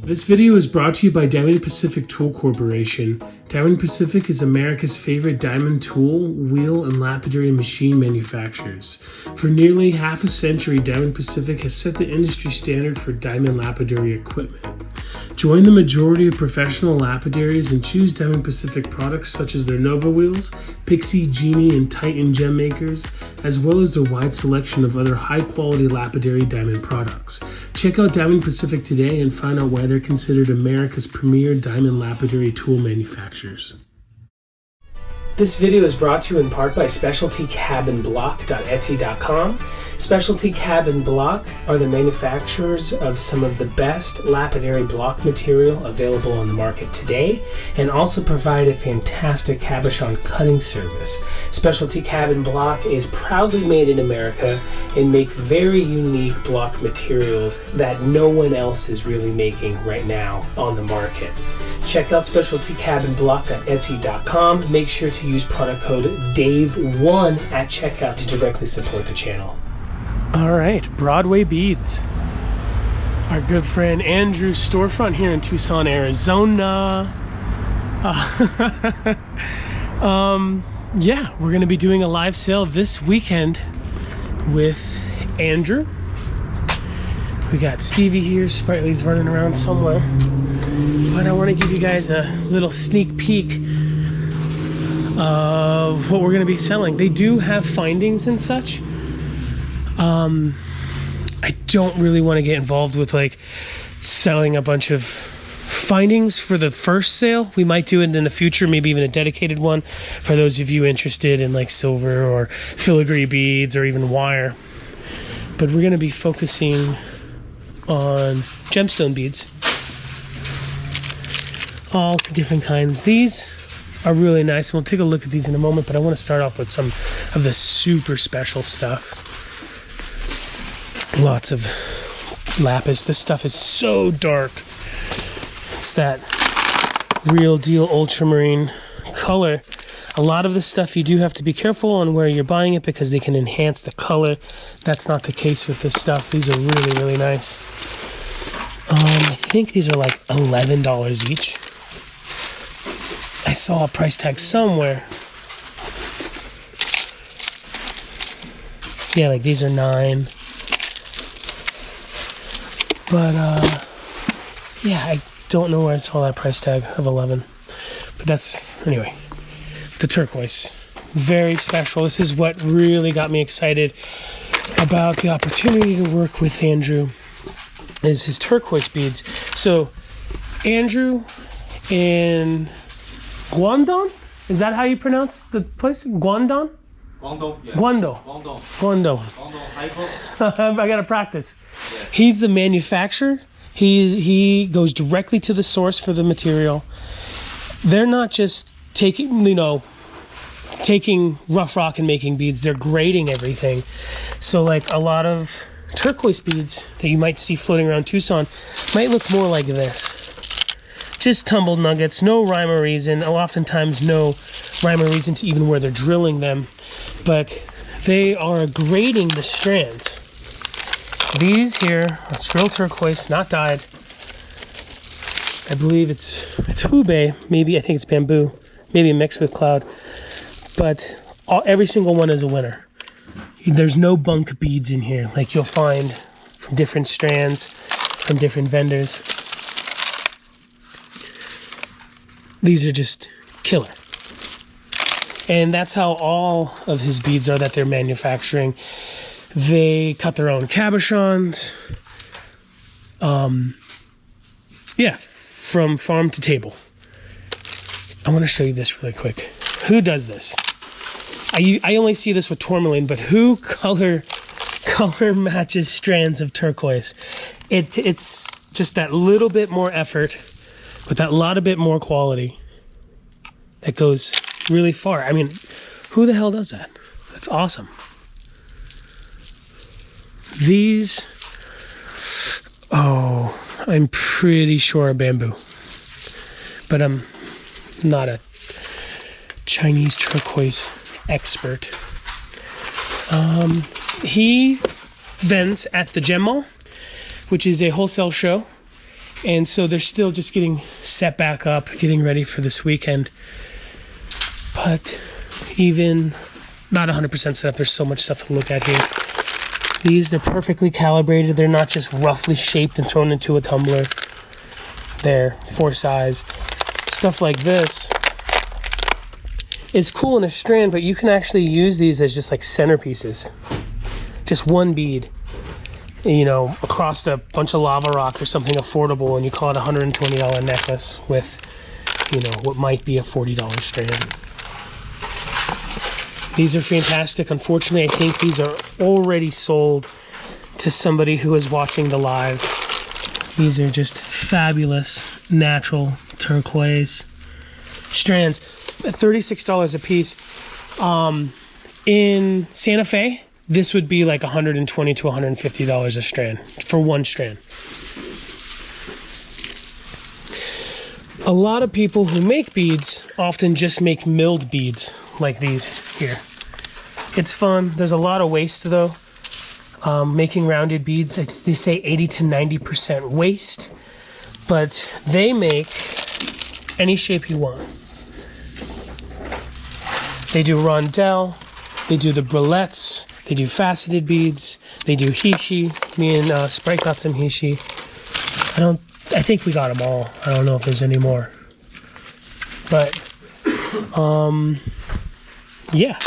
This video is brought to you by Diamond Pacific Tool Corporation. Diamond Pacific is America's favorite diamond tool, wheel, and lapidary machine manufacturers. For nearly half a century, Diamond Pacific has set the industry standard for diamond lapidary equipment. Join the majority of professional lapidaries and choose Diamond Pacific products such as their Nova wheels, Pixie, Genie, and Titan gem makers, as well as their wide selection of other high-quality lapidary diamond products. Check out Diamond Pacific today and find out why they're considered America's premier diamond lapidary tool manufacturers. This video is brought to you in part by SpecialtyCabinBlock.etsy.com. Specialty Cabin Block are the manufacturers of some of the best lapidary block material available on the market today, and also provide a fantastic cabochon cutting service. Specialty Cabin Block is proudly made in America and make very unique block materials that no one else is really making right now on the market. Check out SpecialtyCabinBlock.etsy.com. Make sure to use product code DAVE1 at checkout to directly support the channel. All right, Broadway beads. Our good friend Andrew's storefront here in Tucson, Arizona. Yeah, we're gonna be doing a live sale this weekend with Andrew. We got Stevie here, Sprightly's running around somewhere. But I wanna give you guys a little sneak peek of what we're gonna be selling. They do have findings and such. I don't really want to get involved with like selling a bunch of findings for the first sale. We might do it in the future, maybe even a dedicated one for those of you interested in like silver or filigree beads or even wire. But we're going to be focusing on gemstone beads, all different kinds. These are really nice. We'll take a look at these in a moment, but I want to start off with some of the super special stuff. Lots of lapis. This stuff is so dark. It's that real deal ultramarine color. A lot of this stuff you do have to be careful on where you're buying it because they can enhance the color. That's not the case with this stuff. These are really, really nice. I think these are like $11 each. I saw a price tag somewhere. Yeah, like these are $9. But, yeah, I don't know where I saw that price tag of 11. But that's, anyway, the turquoise. Very special. This is what really got me excited about the opportunity to work with Andrew, is his turquoise beads. So, Andrew in Guangdong? Is that how you pronounce the place? Guangdong? Guangdong, yeah. Guangdong. I gotta practice. Yeah. He's the manufacturer. He goes directly to the source for the material. They're not just taking rough rock and making beads. They're grading everything. So like a lot of turquoise beads that you might see floating around Tucson might look more like this. Just tumbled nuggets, no rhyme or reason. Oftentimes no rhyme or reason to even where they're drilling them. But they are grading the strands. These here are real turquoise, not dyed. I believe it's hubei, maybe. I think it's bamboo, maybe mixed with cloud. But every single one is a winner. There's no bunk beads in here like you'll find from different strands, from different vendors. These are just killer. And that's how all of his beads are that they're manufacturing. They cut their own cabochons. Yeah, from farm to table. I want to show you this really quick. Who does this? I only see this with tourmaline, but who color matches strands of turquoise? It's just that little bit more effort with that lot bit more quality that goes really far. I mean, who the hell does that? That's awesome. These, I'm pretty sure are bamboo, but I'm not a Chinese turquoise expert. He vends at the Gem Mall, which is a wholesale show. And so they're still just getting set back up, getting ready for this weekend. But even not 100% set up, there's so much stuff to look at here. These, they're perfectly calibrated. They're not just roughly shaped and thrown into a tumbler. They're for size. Stuff like this is cool in a strand, but you can actually use these as just like centerpieces. Just one bead, you know, across a bunch of lava rock or something affordable, and you call it a $120 necklace with, you know, what might be a $40 strand. These are fantastic. Unfortunately, I think these are already sold to somebody who is watching the live. These are just fabulous natural turquoise strands at $36 a piece. In Santa Fe, this would be like $120 to $150 a strand for one strand. A lot of people who make beads often just make milled beads like these here. It's fun. There's a lot of waste though. Making rounded beads, they say 80 to 90% waste, but they make any shape you want. They do rondelle, they do the bralettes, they do faceted beads, they do hishi. Me and Sprite got some hishi. I think we got them all. I don't know if there's any more. But, yeah.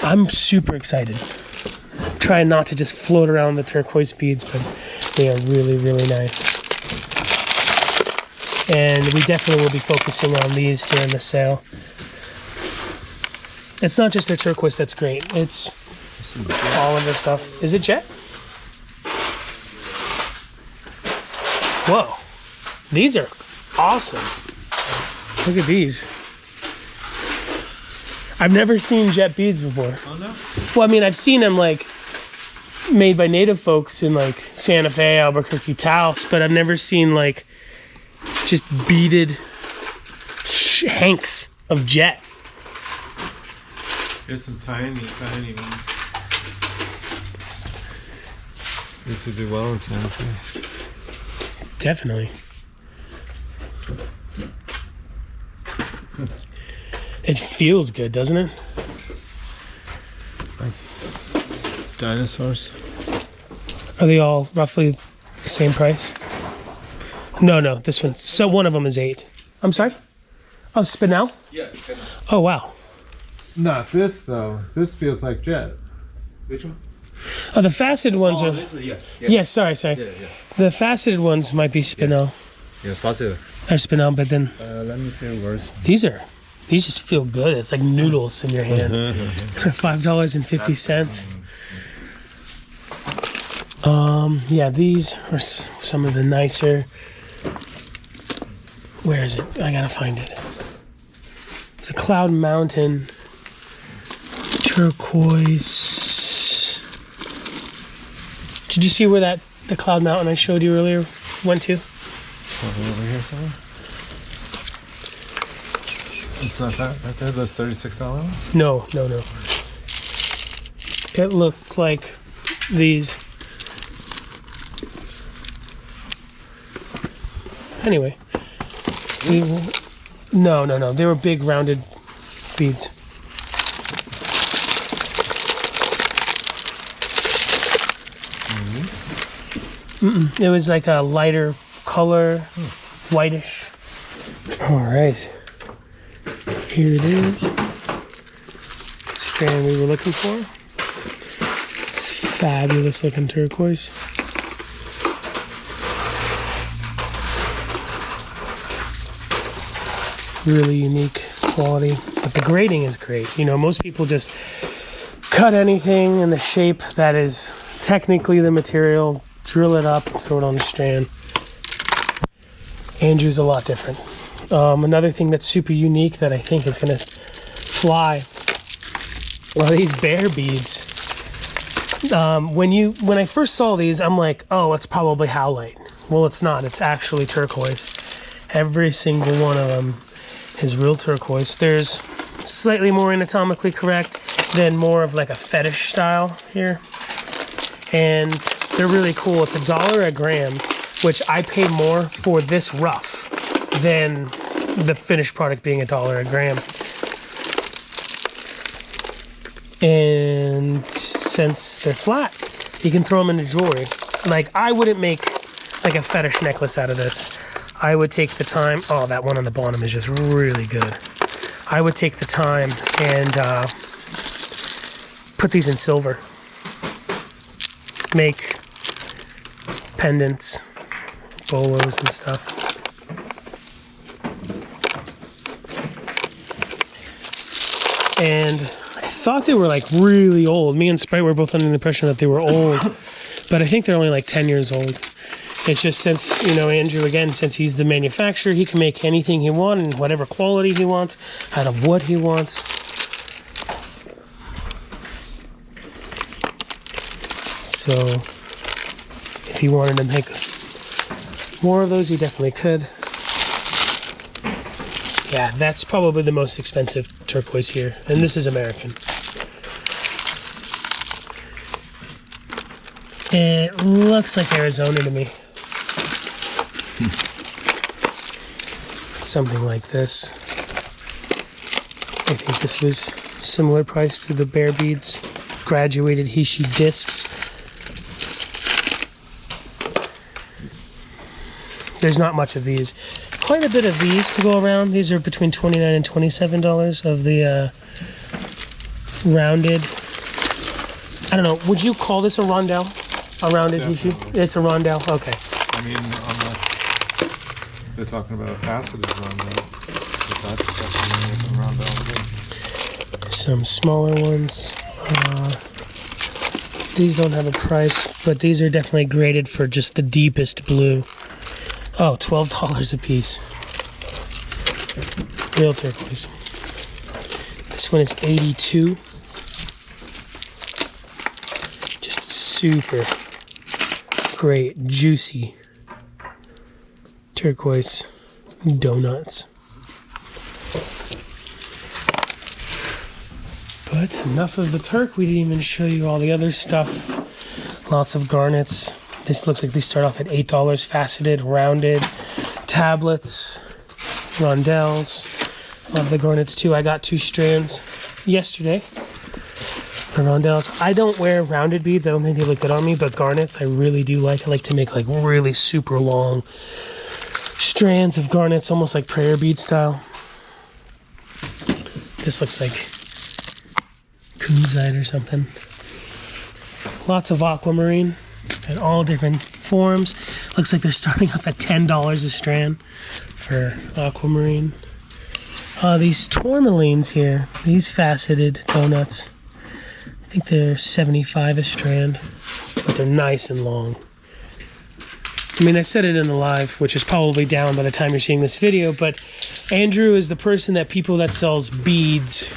I'm super excited. Trying not to just float around the turquoise beads, but they are really, really nice. And we definitely will be focusing on these during the sale. It's not just their turquoise that's great. It's all of their stuff. Is it jet? Whoa. These are awesome. Look at these. I've never seen jet beads before. Oh, no? Well, I mean, I've seen them, like, made by native folks in, like, Santa Fe, Albuquerque, Taos, but I've never seen, like, just beaded hanks of jet. There's some tiny ones. This would do well in Santa Fe. Definitely. It feels good, doesn't it? Like dinosaurs. Are they all roughly the same price? No, this one. So one of them is $8. I'm sorry? Oh, spinel? Yeah, spinel. Oh, wow. Not this, though. This feels like jet. Which one? Oh, the faceted ones are... This one, yeah. Yes, sorry. Yeah. The faceted ones might be spinel. Yeah, faceted. Or spinel, but then... Let me see where's... These just feel good. It's like noodles in your hand. $5.50. Yeah, these are some of the nicer... Where is it? I gotta find it. It's a Cloud Mountain turquoise. Did you see where the Cloud Mountain I showed you earlier went to? Over here somewhere? It's not that right there, those $36 ones? No. It looked like these. Anyway. No. They were big rounded beads. It was like a lighter color, whitish. All right. Here it is. The strand we were looking for. It's fabulous looking turquoise. Really unique quality, but the grading is great. You know, most people just cut anything in the shape that is technically the material, drill it up, throw it on the strand. Andrew's a lot different. Another thing that's super unique that I think is going to fly are these bear beads. When I first saw these, I'm like, oh, it's probably howlite. Well, it's not. It's actually turquoise. Every single one of them is real turquoise. There's slightly more anatomically correct than more of like a fetish style here. And they're really cool. It's $1 a gram. which I pay more for this rough than the finished product being $1 a gram. And since they're flat, you can throw them into jewelry. Like, I wouldn't make like a fetish necklace out of this. I would take the time. Oh, that one on the bottom is just really good. I would take the time and put these in silver. Make pendants, bolos and stuff. And I thought they were like really old. Me and Sprite were both under the impression that they were old, but I think they're only like 10 years old. It's just since, you know, Andrew, again, since he's the manufacturer, he can make anything he wants and whatever quality he wants out of what he wants. So if he wanted to make more of those, he definitely could. Yeah, that's probably the most expensive turquoise here, and this is American. It looks like Arizona to me. Something like this. I think this was similar price to the Bear Beads graduated Hishi discs. There's not much of these. Quite a bit of these to go around. These are between $29 and $27 of the rounded. I don't know. Would you call this a rondelle? A rounded Hishi? It's a rondelle. Okay. I mean, unless they're talking about a faceted rondelle, but that's definitely a rondelle. Some smaller ones. These don't have a price, but these are definitely graded for just the deepest blue. Oh, $12 a piece. Real turquoise. This one is $82. Just super great, juicy turquoise donuts. But enough of the Turk. We didn't even show you all the other stuff. Lots of garnets. This looks like these start off at $8, faceted, rounded, tablets, rondelles. Love the garnets too. I got 2 strands yesterday. The rondelles. I don't wear rounded beads. I don't think they look good on me, but garnets I really do like. I like to make like really super long strands of garnets, almost like prayer bead style. This looks like kunzite or something. Lots of aquamarine. In all different forms. Looks like they're starting up at $10 a strand for aquamarine. These tourmalines here, these faceted donuts, I think they're $75 a strand, but they're nice and long. I mean, I said it in the live, which is probably down by the time you're seeing this video, but Andrew is the person that people that sells beads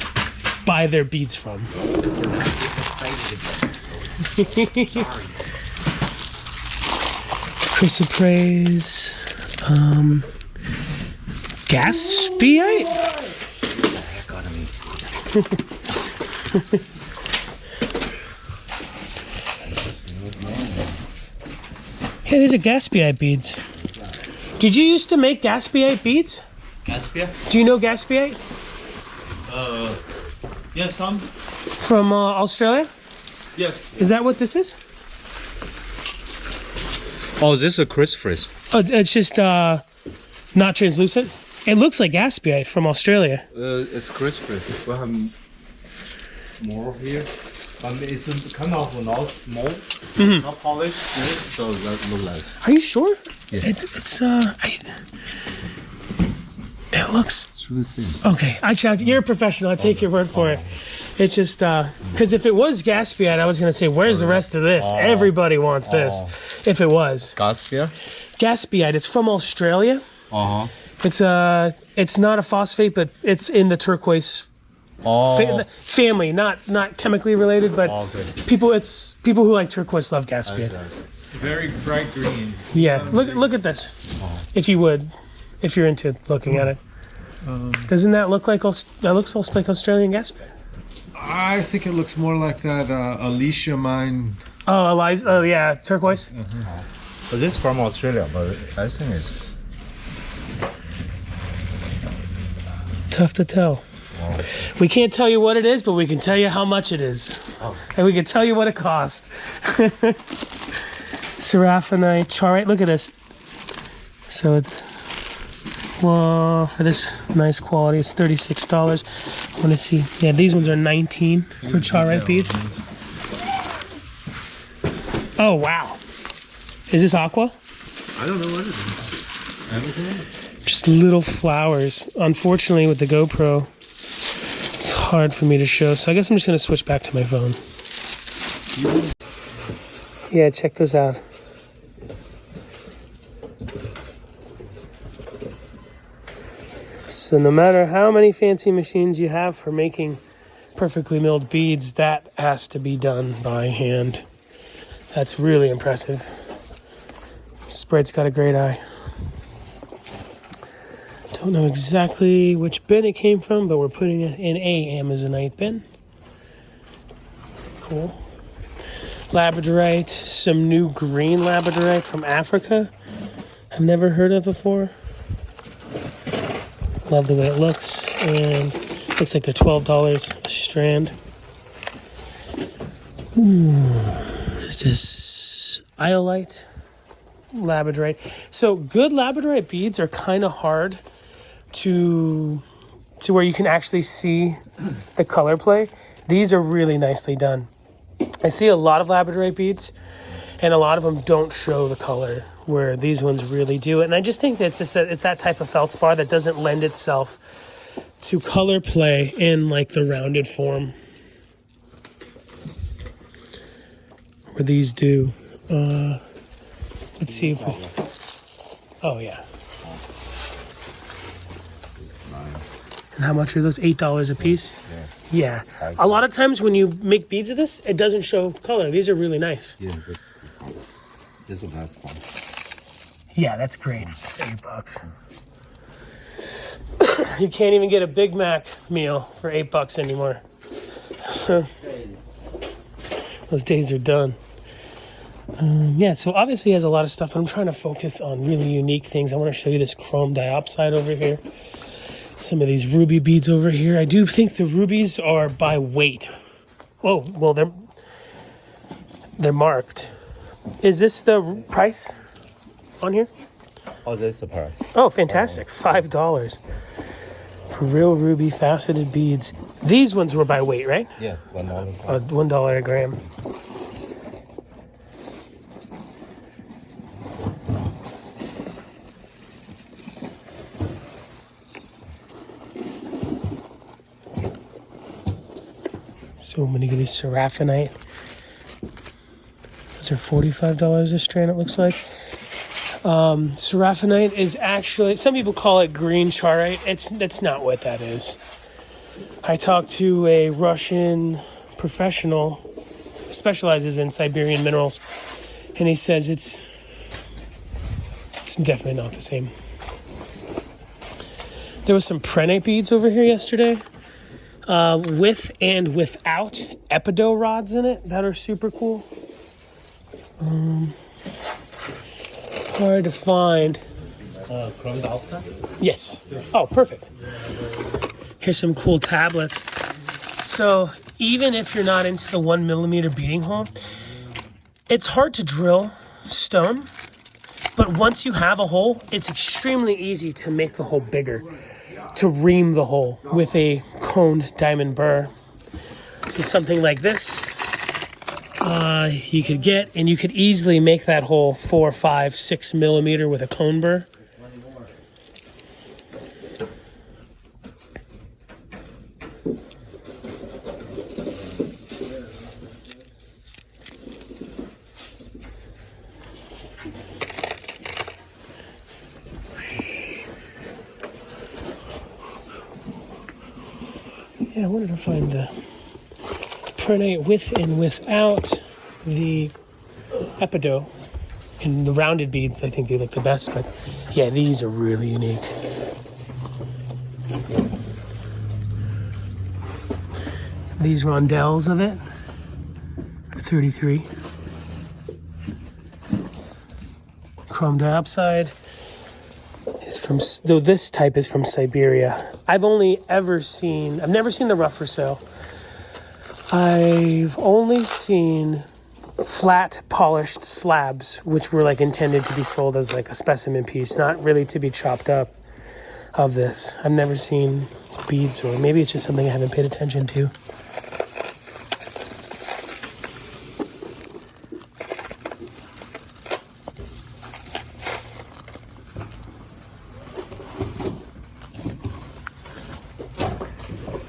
buy their beads from. Chrysoprase, Gaspiite? Hey, these are Gaspiite beads. Did you used to make Gaspiite beads? Gaspiite? Do you know Gaspiite? Yes, some. From Australia? Yes. Is that what this is? Oh, this is a chrysoprase. Oh, it's just not translucent? It looks like Gaspiite from Australia. It's chrysoprase. We have more here. It's kind of not small, not polished, so that looks like. Are you sure? Yeah. It looks. It's really thin. Okay, you're a professional. I take your word for it. It's just because if it was Gaspiite, I was gonna say, where's the rest of this? Everybody wants this. If it was Gaspiite? Gaspiite, it's from Australia. It's not a phosphate, but it's in the turquoise family. Not chemically related, but people who like turquoise love Gaspiite. Very bright green. Yeah, look at this. If you would, if you're into looking at it. Doesn't that look like that looks like Australian Gaspiite? I think it looks more like that Alicia mine. Oh, Eliza. Oh, yeah, turquoise. But this is from Australia, but I think it's tough to tell. wow. We can't tell you what it is, but we can tell you how much it is. Oh. And we can tell you what it cost. Seraphinite, charite, look at this. So, well, for this nice quality, it's $36. I want to see. Yeah, these ones are $19 for charite beads. Oh, wow. Is this aqua? I don't know what it is. Everything? Just little flowers. Unfortunately, with the GoPro, it's hard for me to show. So I guess I'm just going to switch back to my phone. Yeah, check this out. So no matter how many fancy machines you have for making perfectly milled beads, that has to be done by hand. That's really impressive. Spread's got a great eye. Don't know exactly which bin it came from, but we're putting it in a Amazonite bin. Cool. Labradorite, some new green labradorite from Africa. I've never heard of before. Love the way it looks, and looks like they're $12 a strand. This is iolite labradorite. So good labradorite beads are kind of hard to where you can actually see the color play. These are really nicely done. I see a lot of labradorite beads, and a lot of them don't show the color, where these ones really do. And I just think that it's that type of feldspar that doesn't lend itself to color play in like the rounded form, where these do. Let's see if we, oh yeah. And how much are those? $8 a piece? Yeah. A lot of times when you make beads of this, it doesn't show color. These are really nice. Yeah, this one has one. Yeah, that's great. $8. You can't even get a Big Mac meal for $8 anymore. Those days are done. Yeah, so obviously he has a lot of stuff, but I'm trying to focus on really unique things. I want to show you this chrome diopside over here. Some of these ruby beads over here. I do think the rubies are by weight. Oh, well, they're marked. Is this the price on here? Oh, there's a price. Oh, fantastic. $5 for real ruby faceted beads. These ones were by weight, right? Yeah, $1. $1 a gram. So many goodies. Seraphinite. Those are $45 a strand, it looks like. Seraphinite is actually, some people call it green charite. That's not what that is. I talked to a Russian professional who specializes in Siberian minerals, and he says it's definitely not the same. There was some prenate beads over here yesterday. With and without epido rods in it that are super cool. Hard to find. Chrome diopter? Yes. Oh, perfect. Here's some cool tablets. So even if you're not into the 1mm beating hole, it's hard to drill stone, but once you have a hole, it's extremely easy to make the hole bigger, to ream the hole with a coned diamond burr. So something like this, you could get, and you could easily make that hole 4, 5, 6mm with a cone burr. Yeah, I wanted to find the prenate with and without the epido. And the rounded beads, I think they look the best, but yeah, these are really unique. These rondelles of it are $33. Chrome dioxide is from, though this type is from Siberia. I've never seen the rough for sale. I've only seen flat polished slabs, which were like intended to be sold as like a specimen piece, not really to be chopped up of this. I've never seen beads, or maybe it's just something I haven't paid attention to.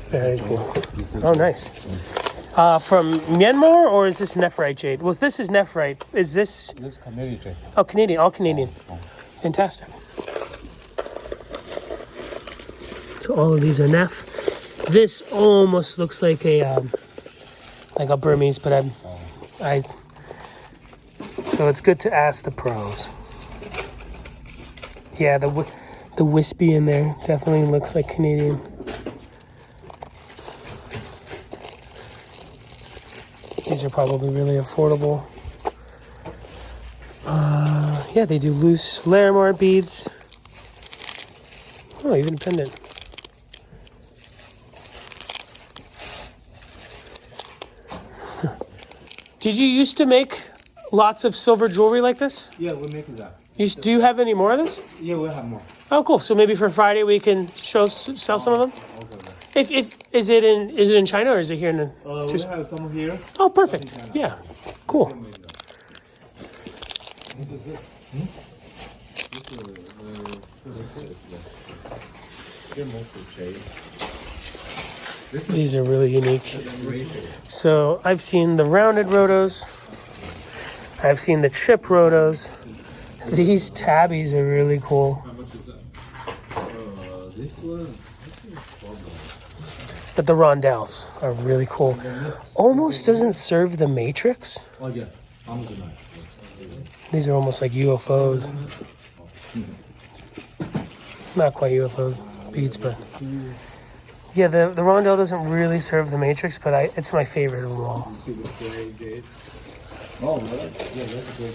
Very cool. Oh, nice. From Myanmar, or is this nephrite jade? Well, this is nephrite. Is this? This is Canadian jade. Oh, Canadian. All Canadian. Fantastic. So all of these are neph. This almost looks like a Burmese, but so it's good to ask the pros. Yeah, the wispy in there definitely looks like Canadian. These are probably really affordable. Yeah, they do loose Larimar beads. Oh, even a pendant. Did you used to make lots of silver jewelry like this? Yeah, we're making that. Do you have any more of this? Yeah, we'll have more. Oh, cool. So maybe for Friday we can sell some of them. Okay. Is it in China, or is it here in? We have some here. Oh, perfect. Yeah, cool. These are really unique. So I've seen the rounded rotos. I've seen the chip rotos. These tabbies are really cool. How much is that? This one. But the rondelles are really cool. Almost doesn't serve the matrix. Oh yeah, These are almost like UFOs. Not quite UFO beads, but yeah, the rondelle doesn't really serve the matrix, but it's my favorite of them all. Oh, really? Yeah, that's good.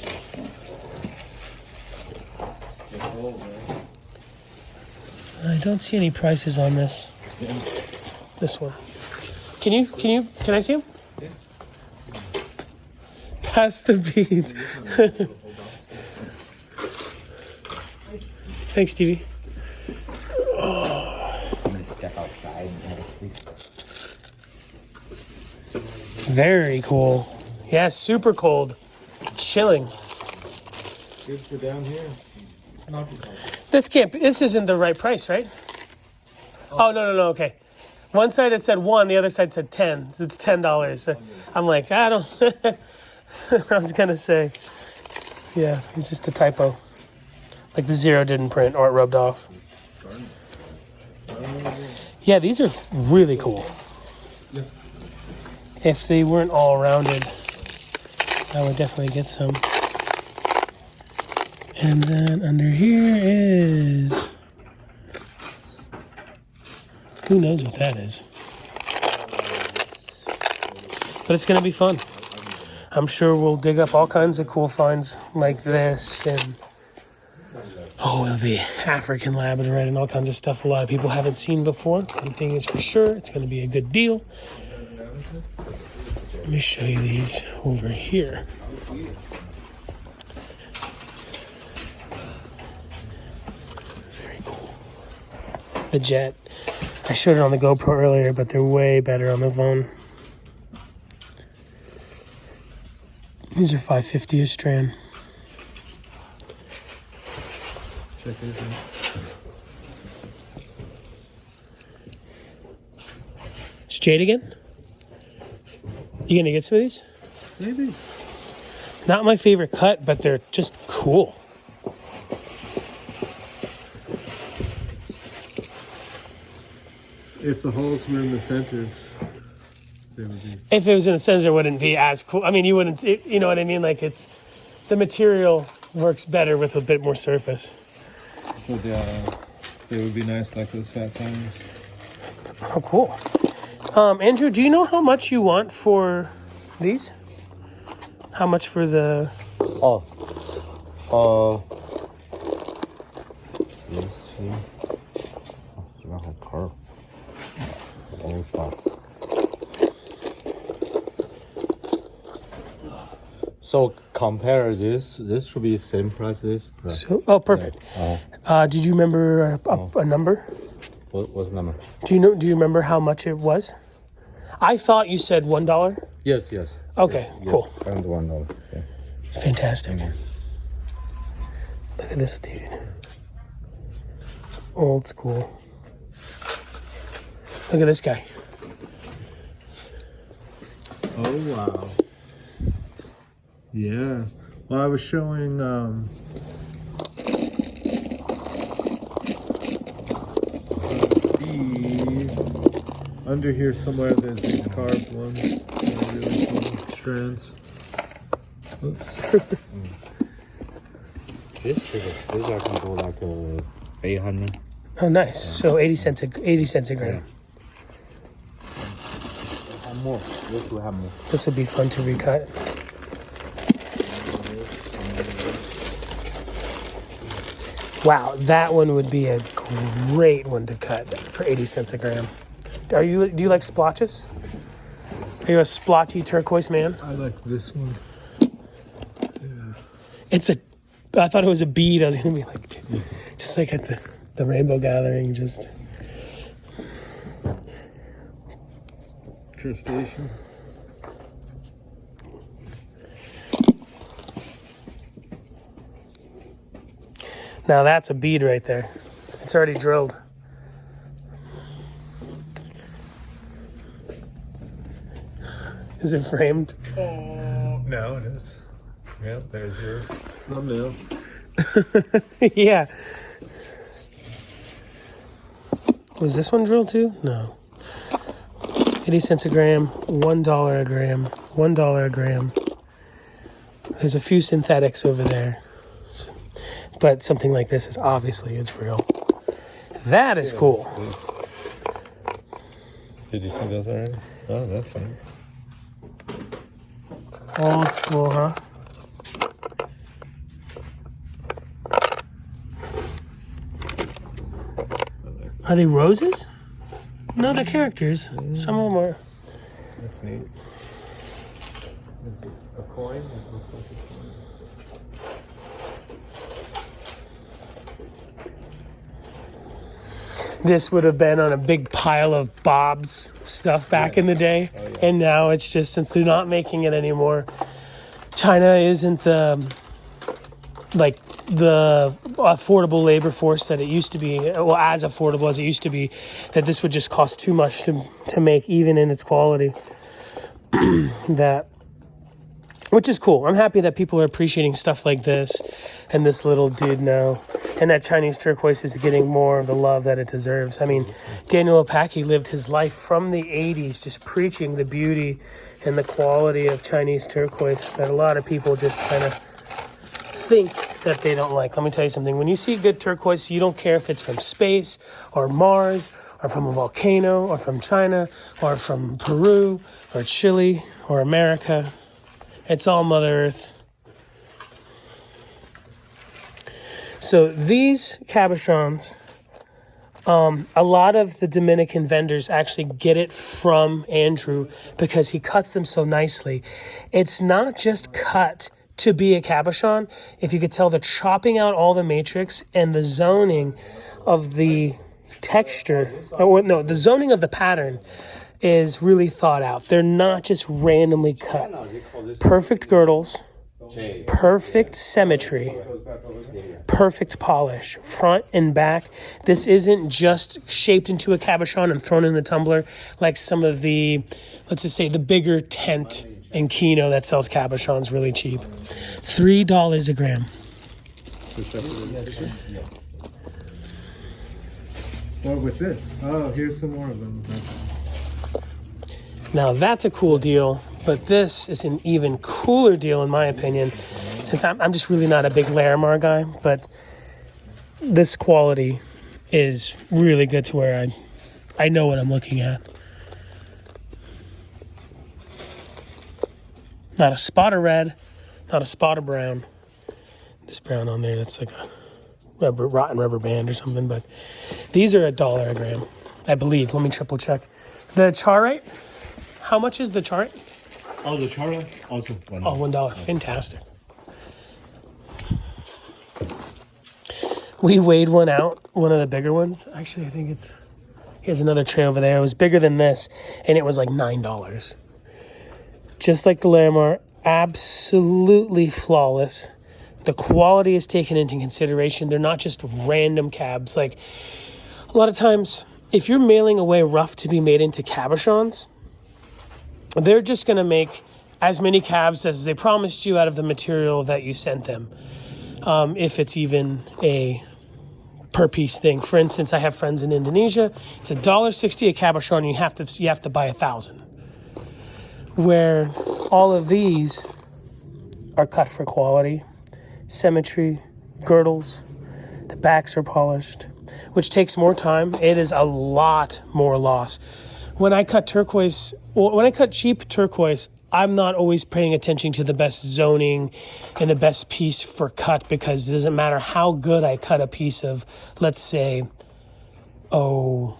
I don't see any prices on this. This one. Can I see them? Yeah. Pass the beads. Thanks, Stevie. I'm gonna step outside and have a sleep. Very cool. Yeah, super cold. Chilling. Good for down here. Not too cold. This isn't the right price, right? Oh, no, okay. One side it said 1, the other side said 10. It's $10. So I'm like, I don't. I was gonna say, yeah, it's just a typo. Like the 0 didn't print, or it rubbed off. Yeah, these are really cool. If they weren't all rounded, I would definitely get some. And then under here is, who knows what that is. But it's gonna be fun. I'm sure we'll dig up all kinds of cool finds like this, and it'll be African labradorite and all kinds of stuff a lot of people haven't seen before. One thing is for sure, it's gonna be a good deal. Let me show you these over here. Very cool. The jet. I showed it on the GoPro earlier, but they're way better on the phone. These are $5.50 a strand. Check this out. It's jade again? You gonna get some of these? Maybe. Not my favorite cut, but they're just cool. If the holes were in the centers, they would be. If it was in the center, it wouldn't be as cool. I mean, you wouldn't, you know what I mean? Like, it's, the material works better with a bit more surface. But they would be nice like those fat tires. Oh, cool. Andrew, do you know how much you want for these? How much for the... 这个好坑儿，old stuff. So compare this. This should be same price. This. Right. So, oh, perfect. Did you remember a number? What's the number? Do you remember how much it was? I thought you said $1. Yes. Okay, Yes, cool. And $1. Yeah. Fantastic. Look at this dude. Old school. Look at this guy. Oh wow. Yeah. Well, I was showing Steve under here somewhere. There's these carved ones. They're really cool strands. Oops. This cheaper. This I can go like 800. Oh, nice. So 80 cents a gram. Have more. This will have more. This would be fun to recut. Wow, that one would be a great one to cut for 80 cents a gram. Do you like splotches? Are you a splotchy turquoise man? I like this one. I thought it was a bead. I was gonna be like, just like at the rainbow gathering, just. Crustacean. Now that's a bead right there. It's already drilled. Is it framed? Oh, no, it is. Yep, there's your thumbnail. Yeah. Was this one drilled too? No. 80 cents a gram, $1 a gram, $1 a gram. There's a few synthetics over there. But something like this is obviously it's real. That is cool. Did you see those already? Oh, that's nice. Old school, huh? Are they roses? No, they're characters. Some of them are. That's neat. A coin? It looks like a coin. This would have been on a big pile of Bob's stuff back in the day. Oh, yeah. And now it's just, since they're not making it anymore, China isn't the affordable labor force that it used to be, well, as affordable as it used to be, that this would just cost too much to make, even in its quality. Which is cool. I'm happy that people are appreciating stuff like this and this little dude now. And that Chinese turquoise is getting more of the love that it deserves. I mean, Daniel Opaki lived his life from the 80s just preaching the beauty and the quality of Chinese turquoise that a lot of people just kind of think that they don't like. Let me tell you something. When you see good turquoise, you don't care if it's from space or Mars or from a volcano or from China or from Peru or Chile or America. It's all Mother Earth. So these cabochons, a lot of the Dominican vendors actually get it from Andrew because he cuts them so nicely. It's not just cut to be a cabochon. If you could tell, they're chopping out all the matrix and the zoning of the texture, the zoning of the pattern is really thought out. They're not just randomly cut. Perfect girdles, perfect symmetry, perfect polish, front and back. This isn't just shaped into a cabochon and thrown in the tumbler like some of the, let's just say, the bigger tent and Kino that sells cabochons really cheap. $3 a gram. What with this? Oh, here's some more of them. Now that's a cool deal, but this is an even cooler deal in my opinion, since I'm just really not a big Larimar guy, but this quality is really good to where I know what I'm looking at. Not a spot of red, not a spot of brown. This brown on there, that's like a rotten rubber band or something. But these are $1 a gram, I believe. Let me triple check. The charite, how much is the charite? Oh, the charter also $1. Oh, $1. Fantastic. We weighed one out, one of the bigger ones. Actually, I think here's another tray over there. It was bigger than this, and it was like $9. Just like the Larimar, absolutely flawless. The quality is taken into consideration. They're not just random cabs. Like, a lot of times, if you're mailing away rough to be made into cabochons, they're just going to make as many cabs as they promised you out of the material that you sent them. If it's even a per piece thing. For instance, I have friends in Indonesia. It's $1.60 a cabochon, and you have to buy 1,000. Where all of these are cut for quality, symmetry, girdles. The backs are polished, which takes more time. It is a lot more loss. When I cut cheap turquoise, I'm not always paying attention to the best zoning and the best piece for cut, because it doesn't matter how good I cut a piece of, let's say, Sonoran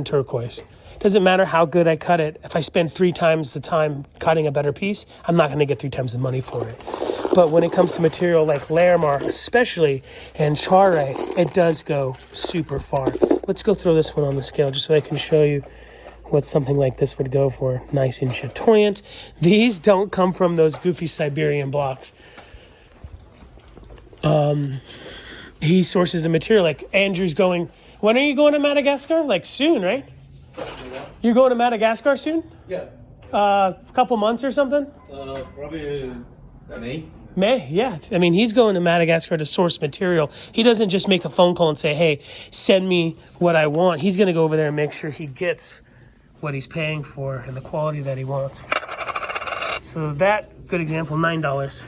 turquoise. Doesn't matter how good I cut it. If I spend 3 times the time cutting a better piece, I'm not going to get 3 times the money for it. But when it comes to material like Larimar, especially, and Charre, it does go super far. Let's go throw this one on the scale just so I can show you what something like this would go for. Nice and chatoyant. These don't come from those goofy Siberian blocks. He sources the material. Like Andrew's going, when are you going to Madagascar? Like soon, right? You're going to Madagascar soon? Yeah. A couple months or something? Probably May. May, yeah. I mean, he's going to Madagascar to source material. He doesn't just make a phone call and say, hey, send me what I want. He's going to go over there and make sure he gets what he's paying for and the quality that he wants. So that, good example, $9.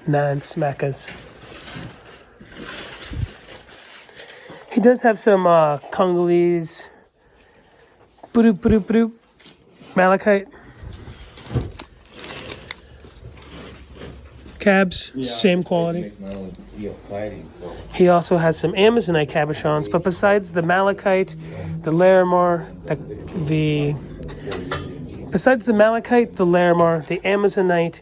Nine smackas. He does have some Congolese malachite cabs, same quality. He also has some Amazonite cabochons, but besides the malachite, the Larimar, besides the malachite, the Larimar, the Amazonite,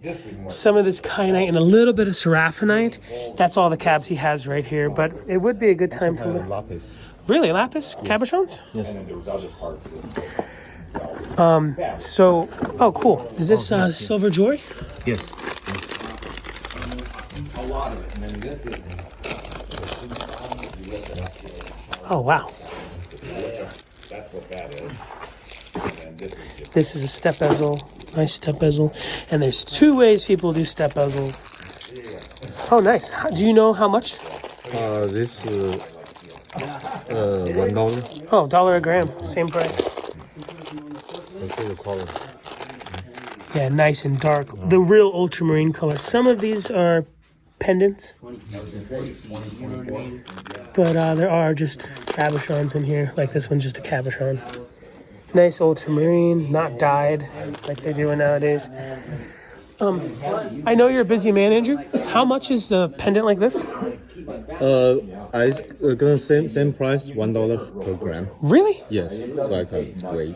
some of this kyanite, and a little bit of seraphinite, that's all the cabs he has right here. But it would be a good time to look. Lapis. Really, lapis cabochons? Yes. So, oh, cool. Is this silver joy? Yes. Oh, wow. That's what that is. This is a step bezel, nice step bezel, and there's 2 ways people do step bezels. Oh, nice. Do you know how much? This $1. Oh, $1 a gram, same price. Let's see the color. Yeah, nice and dark. The real ultramarine color. Some of these are pendants, but there are just cabochons in here. Like this one's just a cabochon. Nice ultramarine, not dyed like they're doing nowadays. I know you're a busy man, Andrew. How much is the pendant like this? I gonna same price, $1 per gram. Really? Yes, so I can wait.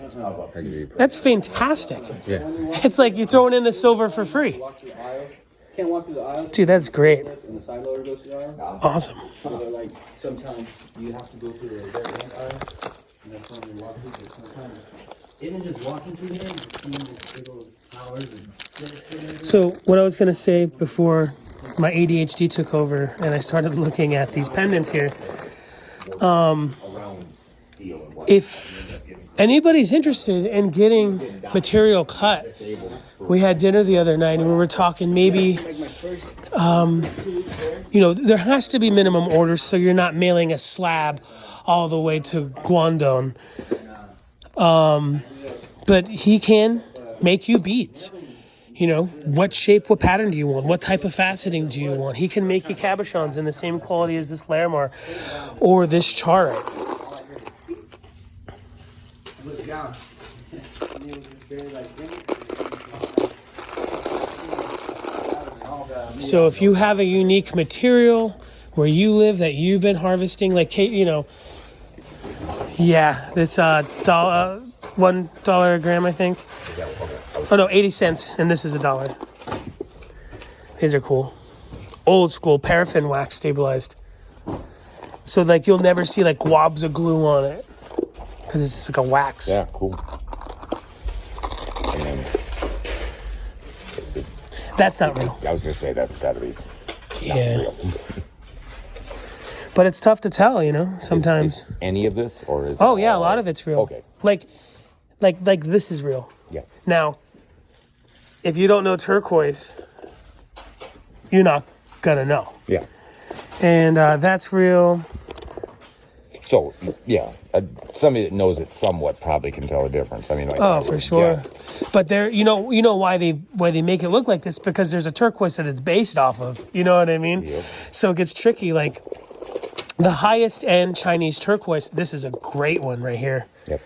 I give you. That's fantastic. Yeah. It's like you're throwing in the silver for free. Can't walk through the aisle. Dude, that's great. And the side loader goes to the aisle. Awesome. So like sometimes you have to go through the very end aisle, and that's when you walk through. But sometimes even just walking through there, you see these little towers and. So what I was going to say before my ADHD took over and I started looking at these pendants here, if anybody's interested in getting material cut, we had dinner the other night and we were talking maybe, there has to be minimum orders so you're not mailing a slab all the way to Guangdong. But he can make you beads. You know, what shape, what pattern do you want? What type of faceting do you want? He can make you cabochons in the same quality as this Larimar or this Charit. So if you have a unique material where you live that you've been harvesting, like, you know, yeah, it's $1 a gram, I think. Oh no, 80 cents, and this is $1. These are cool. Old school paraffin wax stabilized. So like you'll never see like globs of glue on it because it's like a wax. Yeah, cool. And then that's not real. I was gonna say that's got to be not real. But it's tough to tell, you know. Sometimes. Is any of this, or is? Oh yeah, a lot of it's real. Okay. Like this is real. Yeah. Now, if you don't know turquoise, you're not gonna know. Yeah. And that's real. So yeah, somebody that knows it somewhat probably can tell the difference. I mean, like, Oh, for sure. guess. But there, you know why they make it look like this, because there's a turquoise that it's based off of. You know what I mean? Yep. So it gets tricky. Like the highest end Chinese turquoise. This is a great one right here. Yep.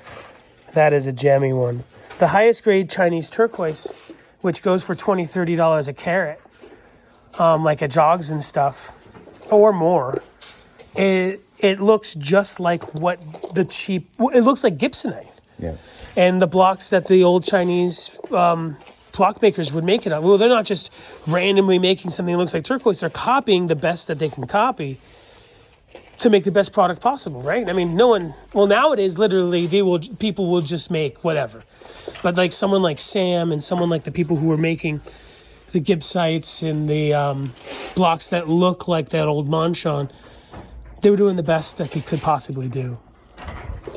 That is a jammy one. The highest grade Chinese turquoise, which goes for $20, $30 a carat, like at jogs and stuff, or more. It looks just like what the cheap. It looks like Gibsonite. Yeah. And the blocks that the old Chinese block makers would make it on. Well, they're not just randomly making something that looks like turquoise. They're copying the best that they can copy to make the best product possible, right? I mean, no one. Well, nowadays, literally, people will just make whatever. But like someone like Sam and someone like the people who were making the Gibsites and the blocks that look like that old Manchon, they were doing the best that they could possibly do.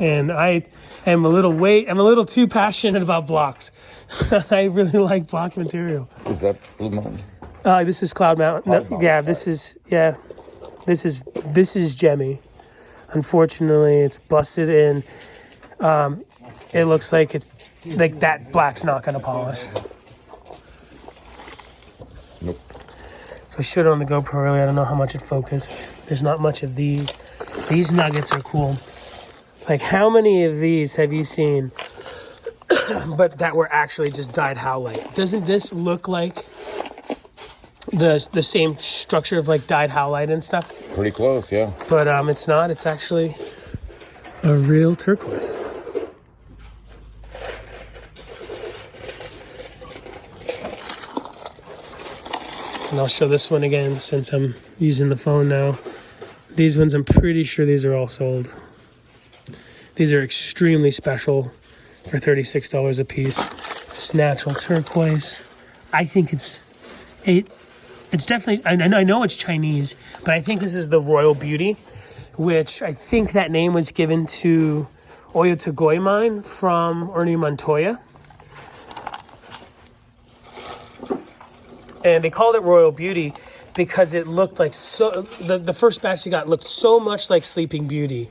And I am a little too passionate about blocks. I really like block material. Is that Blue Mountain? This is Cloud Mountain. Mountain, Yeah, sorry. this is Gemmy. Unfortunately, it's busted and it looks like that black's not gonna polish. Nope. So I showed it on the GoPro earlier. I don't know how much it focused. There's not much of these. These nuggets are cool. Like, how many of these have you seen, but that were actually just dyed howlite? Doesn't this look like the same structure of like dyed howlite and stuff? Pretty close, yeah. But it's not. It's actually a real turquoise. And I'll show this one again since I'm using the phone now. These ones, I'm pretty sure these are all sold. These are extremely special for $36 a piece. Just natural turquoise. I think it's definitely, I know it's Chinese, but I think this is the Royal Beauty, which I think that name was given to Oyu Tolgoi mine from Ernie Montoya. And they called it Royal Beauty because it looked like the first batch they got looked so much like Sleeping Beauty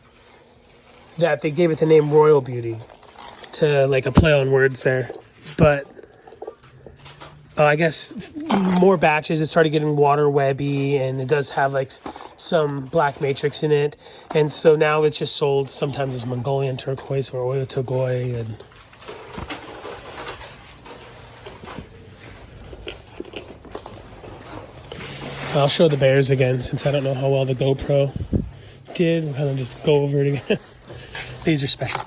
that they gave it the name Royal Beauty, to like a play on words there. But I guess more batches, it started getting water webby, and it does have like some black matrix in it. And so now it's just sold sometimes as Mongolian turquoise or Oyu Tolgoi. And I'll show the bears again since I don't know how well the GoPro did. We'll kind of just go over it again. These are special.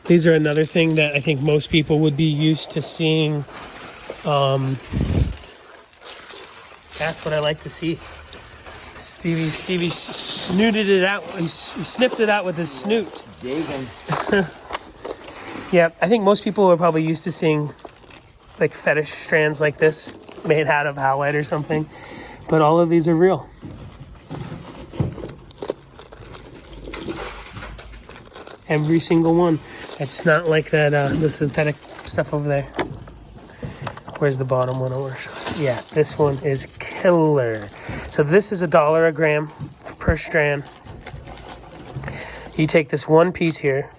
These are another thing that I think most people would be used to seeing. That's what I like to see. Stevie snooted it out. He sniffed it out with his snoot. Yeah, I think most people are probably used to seeing like fetish strands like this made out of howlite or something. But all of these are real. Every single one. It's not like that the synthetic stuff over there. Where's the bottom one over? Yeah, this one is killer. So this is $1 a gram per strand. You take this one piece here,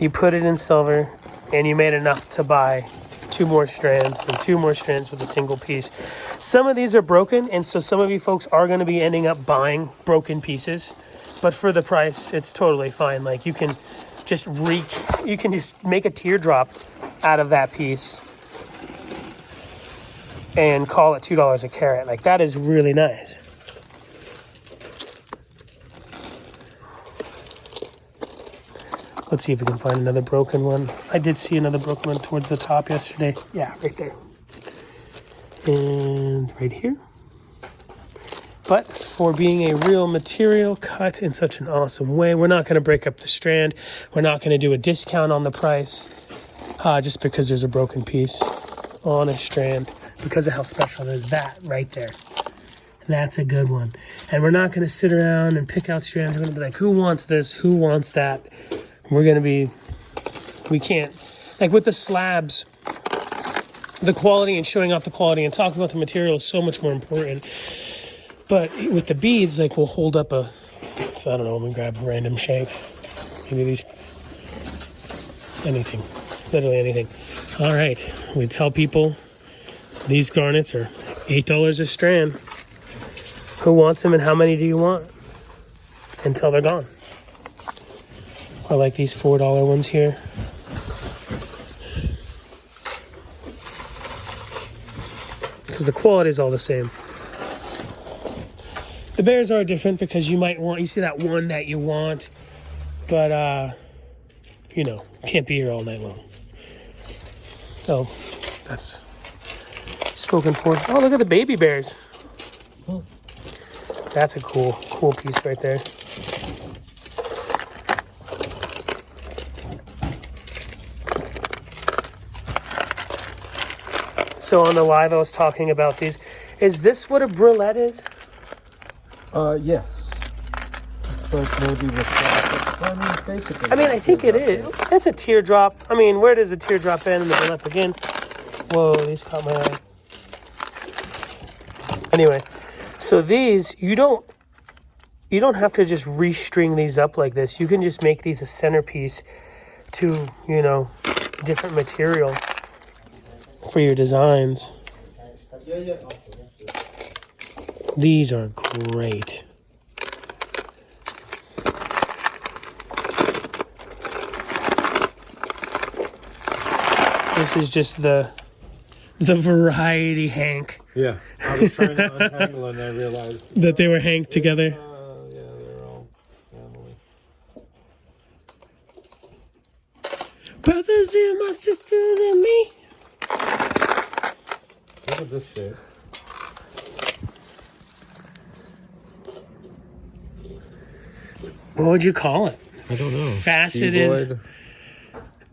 you put it in silver, and you made enough to buy 2 more strands and 2 more strands with a single piece. Some of these are broken, and so some of you folks are going to be ending up buying broken pieces, but for the price, it's totally fine. Like you can just make a teardrop out of that piece and call it $2 a carat. Like that is really nice. Let's see if we can find another broken one. I did see another broken one towards the top yesterday. Yeah, right there. And right here. But for being a real material cut in such an awesome way, we're not going to break up the strand. We're not going to do a discount on the price just because there's a broken piece on a strand because of how special it is. That right there. That's a good one. And we're not going to sit around and pick out strands. We're going to be like, who wants this? Who wants that? We can't, like with the slabs, the quality and showing off the quality and talking about the material is so much more important. But with the beads, like we'll hold up I don't know, let me grab a random shape. Maybe these, anything, literally anything. All right, we tell people these garnets are $8 a strand. Who wants them and how many do you want? Until they're gone. I like these $4 ones here. Because the quality is all the same. The bears are different because you see that one that you want, but, can't be here all night long. Oh, that's spoken for. Oh, look at the baby bears. That's a cool piece right there. So on the live, I was talking about these. Is this what a brulette is? Yes. But maybe with plastic. I mean, basically. I mean, I think it is. That's a teardrop. I mean, where does a teardrop end and the brulette begin? Whoa, these caught my eye. Anyway, so these, you don't have to just restring these up like this. You can just make these a centerpiece to, different material for your designs. These are great. This is just the variety Hank. Yeah, I was trying to untangle and I realized that they were Hank together. Yeah, they're all family. Brothers and my sisters and me. Look at this shit. What would you call it? I don't know. Faceted Cuboid.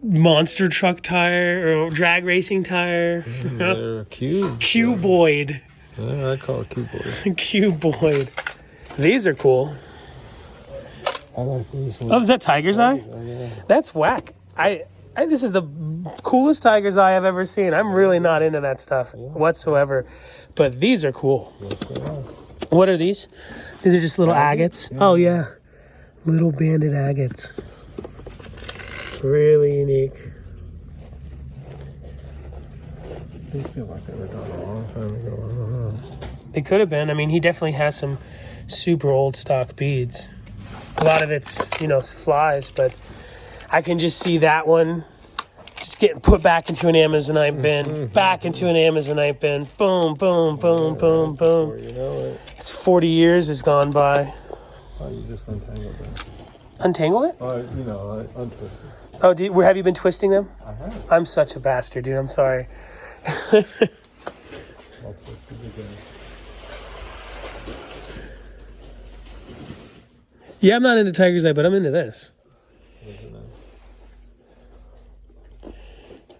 monster truck tire or drag racing tire. They're cubes. Cuboid. Yeah, I call it cuboid. Cuboid. These are cool. I like these ones. Oh, is that tiger's eye? Yeah. That's whack. This is the coolest tiger's eye I've ever seen. I'm really not into that stuff whatsoever. But these are cool. Yes, they are. What are these? These are just little agates. Yeah. Oh, yeah. Little banded agates. Really unique. These feel like they were done a long time ago. I don't know. They could have been. I mean, he definitely has some super old stock beads. A lot of it's, flies, but I can just see that one just getting put back into an Amazonite bin, back into an Amazonite bin. Boom, boom, boom, boom, Before boom. you know it. It's 40 years has gone by. Oh, you just untangled them. Untangle it? Oh, I untwisted. Oh, have you been twisting them? I have. I'm such a bastard, dude. I'm sorry. I'll twist it again. Yeah, I'm not into tiger's eye, but I'm into this. Those are nice.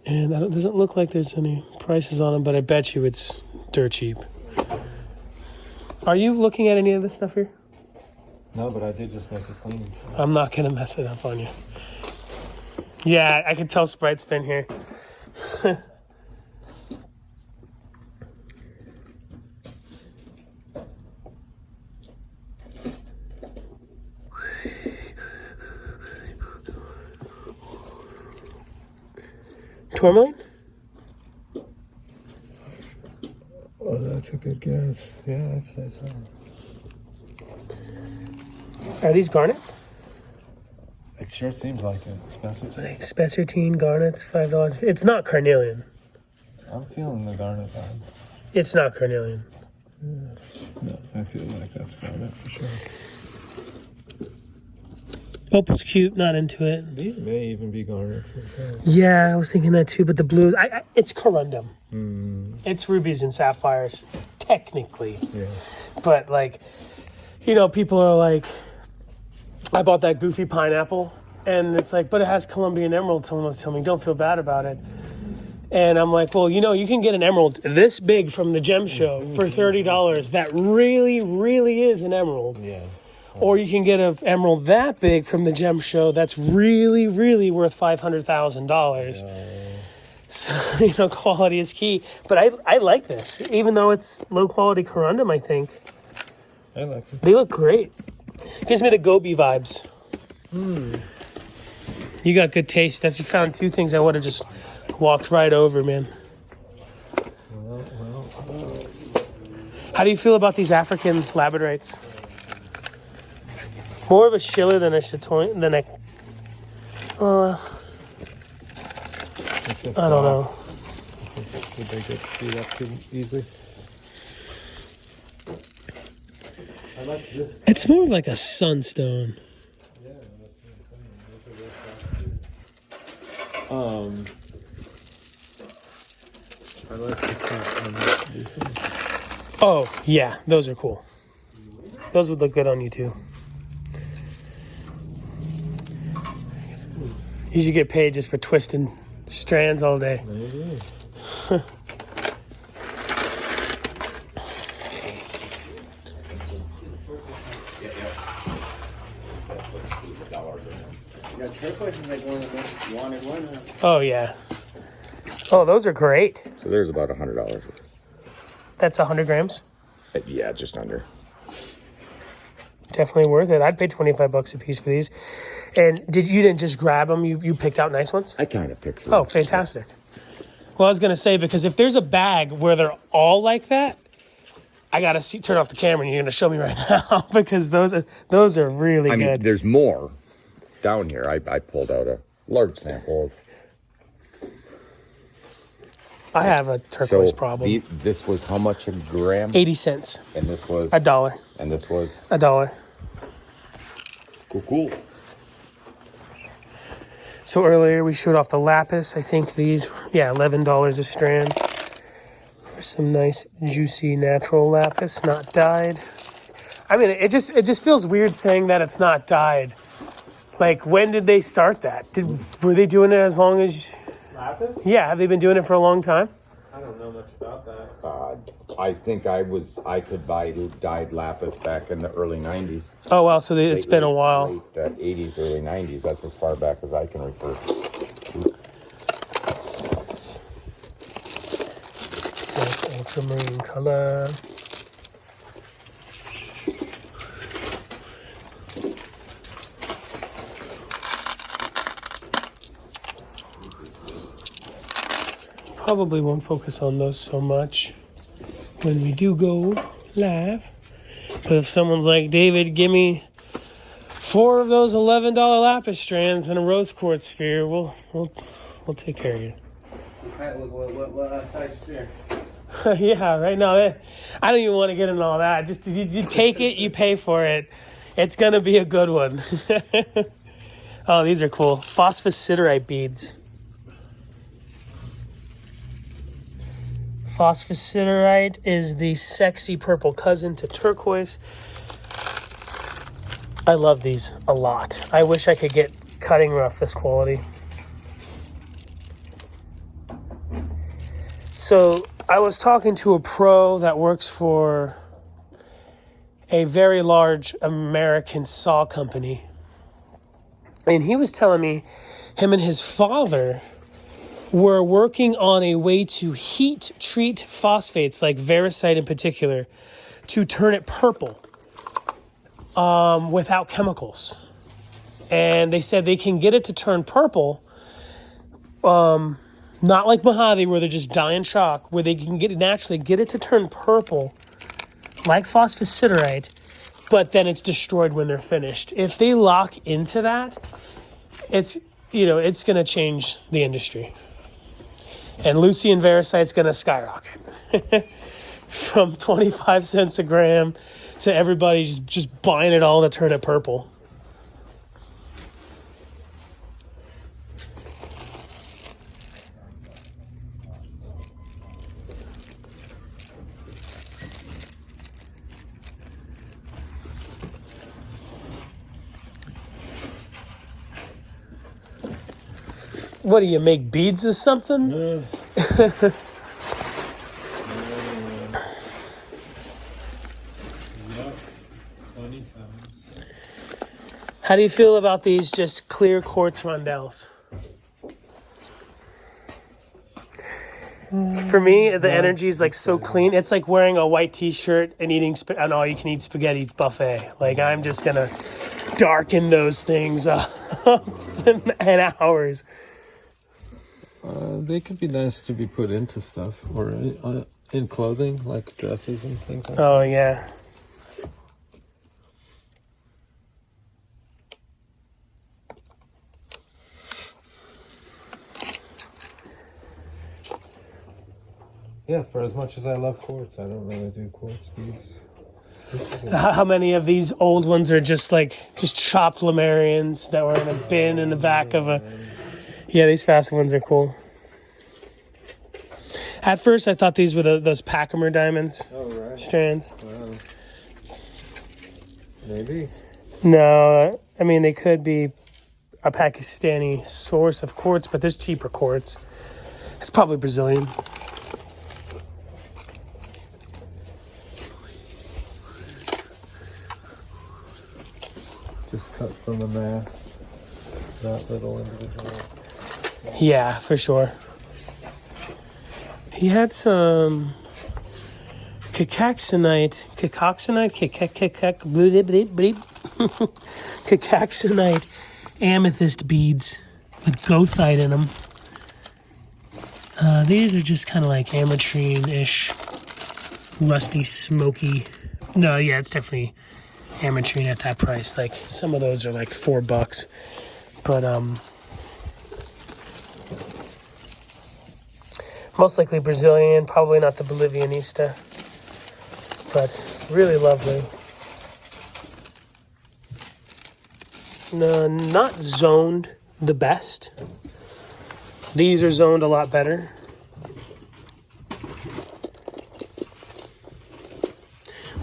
And it doesn't look like there's any prices on them, but I bet you it's dirt cheap. Are you looking at any of this stuff here? No, but I did just make it clean. So. I'm not going to mess it up on you. Yeah, I can tell Sprite's been here. Tourmaline? Oh, that's a good guess. Yeah, I'd say so. Are these garnets? It sure seems like it. Specialty. Like Spessartine garnets, $5. It's not carnelian. I'm feeling the garnet vibe. It's not carnelian. No, I feel like that's garnet for sure. Opal's cute, not into it. These may even be garnets themselves. Yeah, I was thinking that too, but the blues, it's corundum. It's rubies and sapphires, technically. Yeah. But like, you know, people are like, I bought that goofy pineapple, and it's like, but it has Colombian emerald. Someone was telling me, don't feel bad about it. And I'm like, well, you know, you can get an emerald this big from the gem show for $30. That really, really is an emerald. Yeah. Or you can get an emerald that big from the gem show that's really, really worth $500,000. So, you know, quality is key. But I like this, even though it's low quality corundum, I think. I like it. They look great. Gives me the Gobi vibes. You got good taste. That's you found two things I would have just walked right over, man. Well. How do you feel about these African labradorites? More of a Schiller than a Chatoin, than a. I don't know. Would they get beat up too easily? I like this. It's more like a sunstone. Yeah, I like the top on these ones. Oh, yeah, those are cool. Those would look good on you too. You should get paid just for twisting strands all day. Maybe. Yeah, turquoise is like one of the most wanted ones. Oh, yeah. Oh, those are great. So there's about $100. That's 100 grams. Yeah, just under. Definitely worth it. I'd pay $25 a piece for these. And you didn't just grab them, you picked out nice ones? I kind of picked through. Oh, fantastic. Well, I was going to say, because if there's a bag where they're all like that, I got to turn off the camera and you're going to show me right now because those are really good. I mean, there's more down here. I pulled out a large sample of. I have a turquoise problem. This was how much a gram? 80 cents. And this was $1. And this was $1. cool. So earlier we showed off the lapis. I think these, $11 a strand. There's some nice, juicy, natural lapis, not dyed. I mean, it just feels weird saying that it's not dyed. Like, when did they start that? Were they doing it as long as? Lapis? Yeah, have they been doing it for a long time? I don't know much about that. I think I could buy dyed lapis back in the early 90s. Oh, wow, so it's been a while. Late 80s, early 90s. That's as far back as I can refer. Nice ultramarine color. Probably won't focus on those so much when we do go live. But if someone's like, David, give me 4 of those $11 lapis strands and a rose quartz sphere, we'll take care of you. Okay, what size sphere? Yeah, right now, I don't even want to get into all that. Just you take it, you pay for it. It's going to be a good one. Oh, these are cool. Phosphosiderite beads. Phosphosiderite is the sexy purple cousin to turquoise. I love these a lot. I wish I could get cutting rough this quality. So I was talking to a pro that works for a very large American saw company. And he was telling me him and his father were working on a way to heat treat phosphates, like variscite in particular, to turn it purple without chemicals. And they said they can get it to turn purple Not like Mojave where they're just dying chalk, where they can naturally get it to turn purple, like phosphosiderite, but then it's destroyed when they're finished. If they lock into that, it's going to change the industry. And Lucian Veracite's going to skyrocket from 25 cents a gram to everybody just buying it all to turn it purple. What do you make, beads or something? Yep, plenty times. How do you feel about these just clear quartz rondelles? For me, the energy is like so clean. It's like wearing a white t-shirt and eating an all-you-can-eat spaghetti buffet. Like, I'm just going to darken those things up in hours. They could be nice to be put into stuff or in clothing, like dresses and things like that. Oh, yeah. Yeah, for as much as I love quartz, I don't really do quartz beads. How many of these old ones are just chopped Lemurians that were in a bin in the back of a... Yeah, these fast ones are cool. At first, I thought these were those Packamer diamonds strands. Wow. Maybe. No, I mean, they could be a Pakistani source of quartz, but there's cheaper quartz. It's probably Brazilian. Just cut from the mass, not little individual. Yeah, for sure. He had some cacoxenite amethyst beads with goethite in them. These are just kind of like ametrine-ish, rusty, smoky. No, yeah, it's definitely ametrine at that price. Like, some of those are like $4, but most likely Brazilian, probably not the Bolivianista, but really lovely. No, not zoned the best. These are zoned a lot better.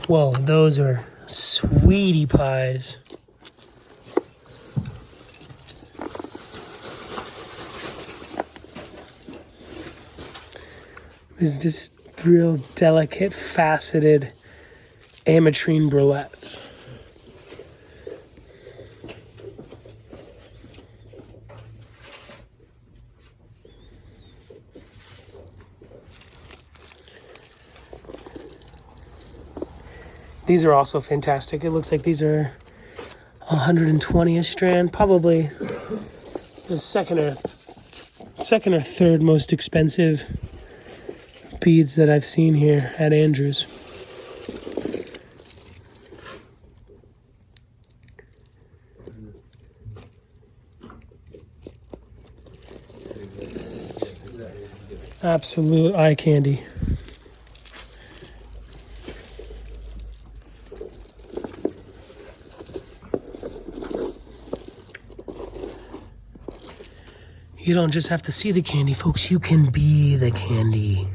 Whoa, those are sweetie pies. This is just real delicate, faceted ametrine brulettes. These are also fantastic. It looks like these are 120 a strand, probably the second or third most expensive beads that I've seen here at Andrews. Absolute eye candy. You don't just have to see the candy, folks. You can be the candy.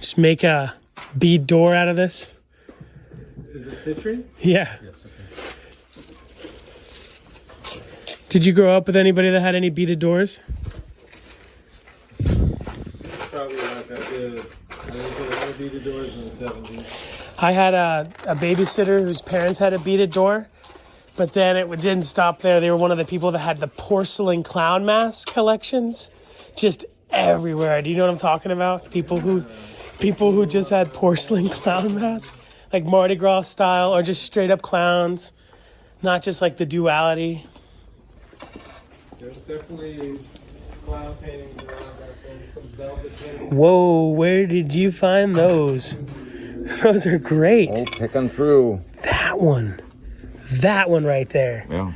Just make a bead door out of this. Is it citrine? Yeah. Yes. Okay. Did you grow up with anybody that had any beaded doors? Probably like I did. I did a lot of beaded doors in the 70s. I had a babysitter whose parents had a beaded door, but then it didn't stop there. They were one of the people that had the porcelain clown mask collections just everywhere. Do you know what I'm talking about? People who just had porcelain clown masks, like Mardi Gras style, or just straight up clowns, not just like the duality. There's definitely clown paintings around that thing. Some velvet paintings. Whoa, where did you find those? Those are great. Oh, picking through. That one right there. Yeah.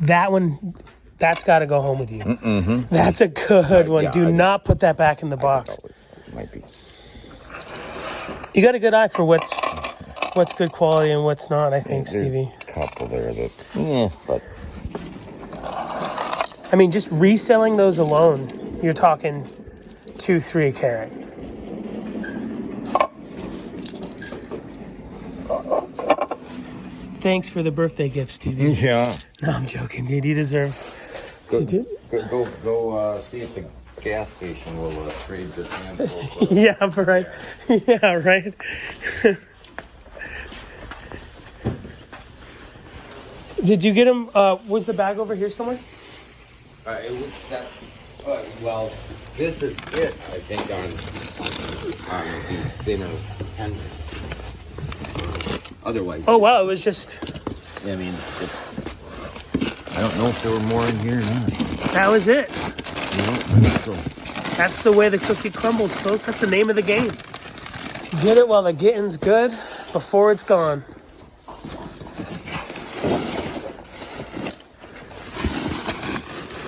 That one, that's got to go home with you. Mm-hmm. That's a good one. yeah, Do not put that back in the box. Might be. You got a good eye for what's good quality and what's not, I think, There's Stevie. a couple there that, yeah, but I mean, just reselling those alone, you're talking 2-3 carat. Thanks for the birthday gift, Stevie. yeah. No, I'm joking, dude. You deserve. Go, You do? go see if the gas station will trade this handful. Yeah, right. Yeah, right. Did you get him? Was the bag over here somewhere? It was that. Well, this is it. I think on these thinner pendants. Otherwise. Oh wow, it was just. I mean, I don't know if there were more in here or not. That was it. No, I think so. That's the way the cookie crumbles, folks. That's the name of the game. Get it while the getting's good, before it's gone.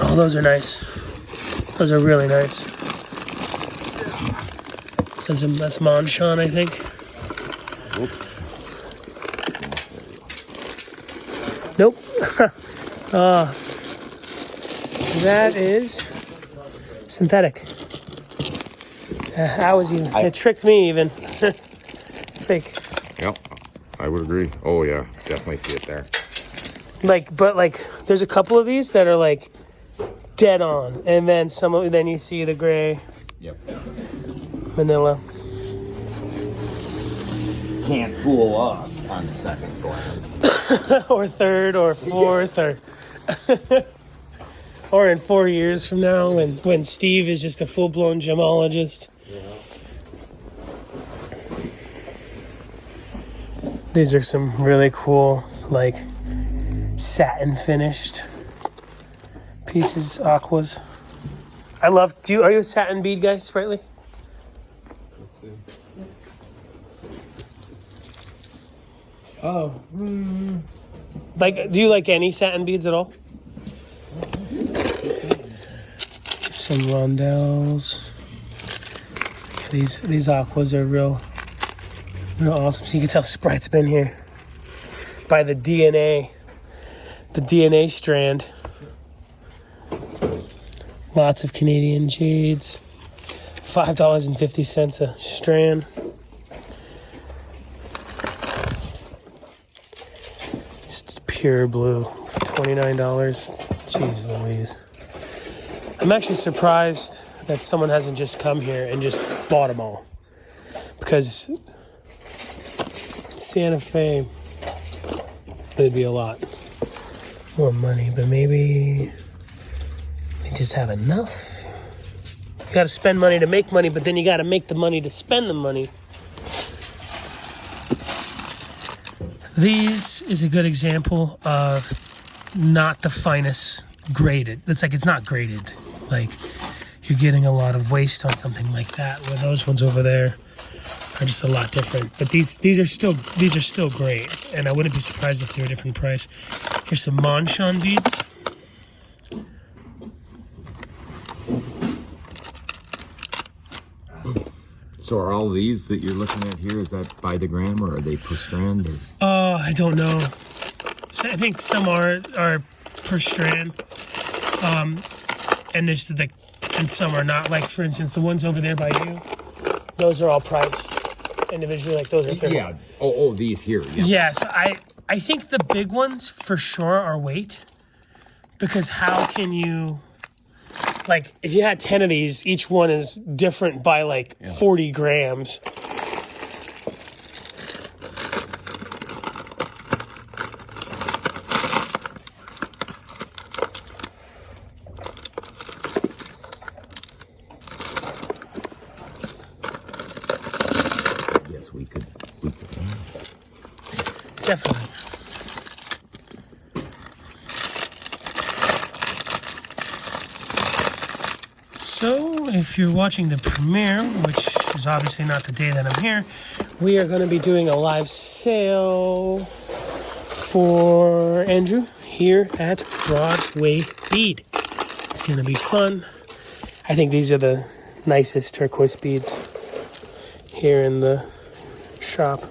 Oh, those are nice. Those are really nice. That's Manshan, I think. Nope. That is synthetic. How was even? It tricked me even. It's fake. Yep, I would agree. Oh yeah, definitely see it there. But there's a couple of these that are like dead on, and then then you see the gray. Yep. Vanilla. Can't fool us on second glance. Or third or fourth or in 4 years from now when Steve is just a full-blown gemologist. Yeah. These are some really cool, like, satin finished pieces, aquas. Are you a satin bead guy, Sprightly? Let's see. Oh. Like, do you like any satin beads at all? Some rondelles. These aquas are real awesome. So you can tell Sprite's been here by the DNA strand. Lots of Canadian jades. $5.50 a strand. Just pure blue for $29. Jeez Louise. I'm actually surprised that someone hasn't just come here and just bought them all. Because Santa Fe would be a lot more money, but maybe they just have enough. You gotta spend money to make money, but then you gotta make the money to spend the money. These is a good example of not the finest graded. It's not graded. Like, you're getting a lot of waste on something like that, where those ones over there are just a lot different. But these are still great, and I wouldn't be surprised if they're a different price. Here's some Manshan beads. So are all these that you're looking at here, is that by the gram or are they per strand? Or? I don't know. So I think some are per strand. And there's the and some are not. Like, for instance, the ones over there by you, those are all priced individually. Like, those are 30. Yeah. Oh, these here. Yeah. Yes, I think the big ones for sure are weight, because how can you, like, if you had 10 of these, each one is different by like 40 grams. Yes, we could. Definitely. So, if you're watching the premiere, which is obviously not the day that I'm here, we are going to be doing a live sale for Andrew here at Broadway bead. It's going to be fun. I think these are the nicest turquoise beads here in the shop.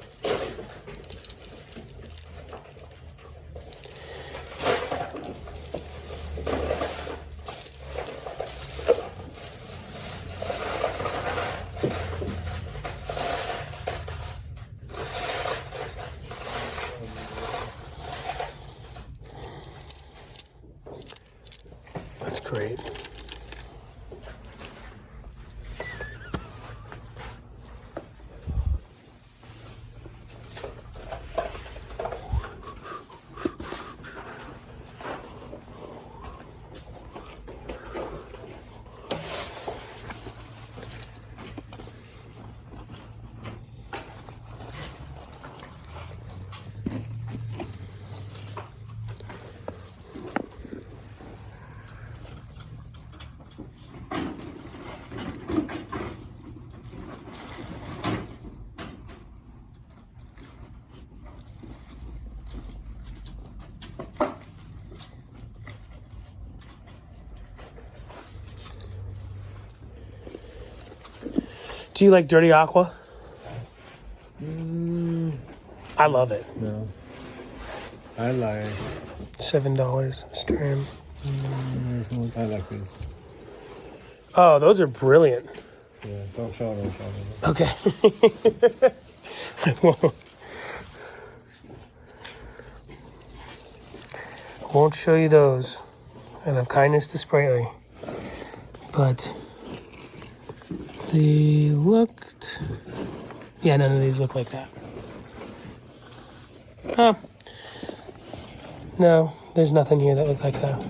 That's great. Do you like Dirty Aqua? I love it. No. I like. $7 a strand. I like this. Oh, those are brilliant. Yeah, don't show it. Okay. Won't show you those out of kindness to Sprightly. But they looked... Yeah, none of these look like that. Huh. No, there's nothing here that looked like that.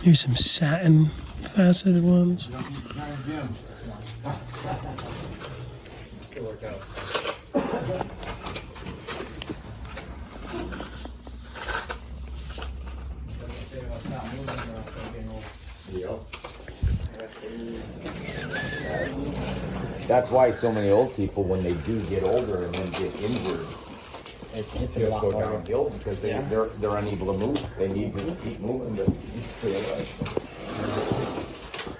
Here's some satin faceted ones. That's why so many old people, when they do get older and then get injured, It's a just lot go more. downhill because they're unable to move. They need to keep moving to stay alive.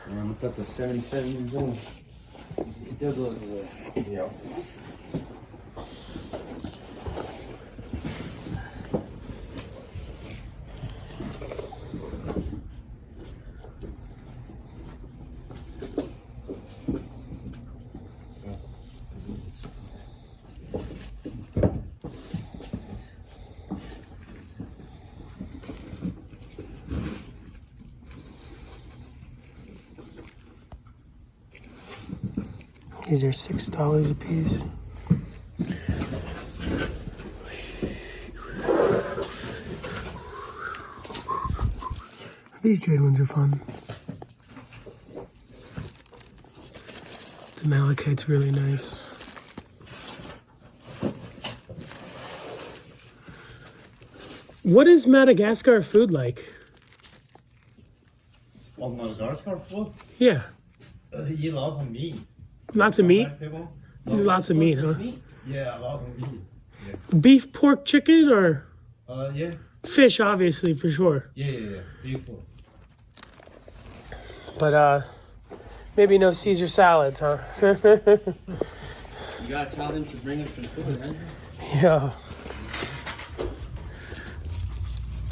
And what's up to 77 years old? Still goes away. Yeah. These are $6 a piece. These jade ones are fun. The malachite's really nice. What is Madagascar food like? Of Madagascar food, Yeah, eat lots of meat. lots of meat. Vegetable. Lots of meat, huh? Yeah, lots of meat. Beef, pork, chicken, or Yeah, fish, obviously, for sure. yeah. Seafood. But maybe no Caesar salads, huh? You gotta tell them to bring us some food, man. Yeah.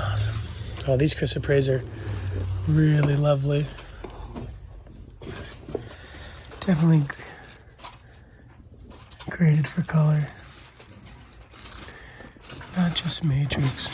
Awesome. Oh, these chrysoprase are really lovely. Definitely graded for color. Not just matrix.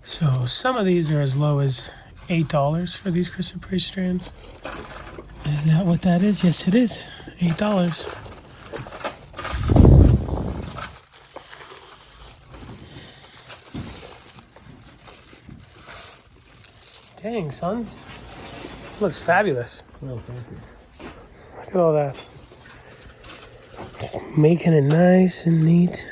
So some of these are as low as $8 for these chrysoprase strands. Is that what that is? Yes, it is. $8. Dang, son. Looks fabulous. Well, thank you. Look at all that. Just making it nice and neat.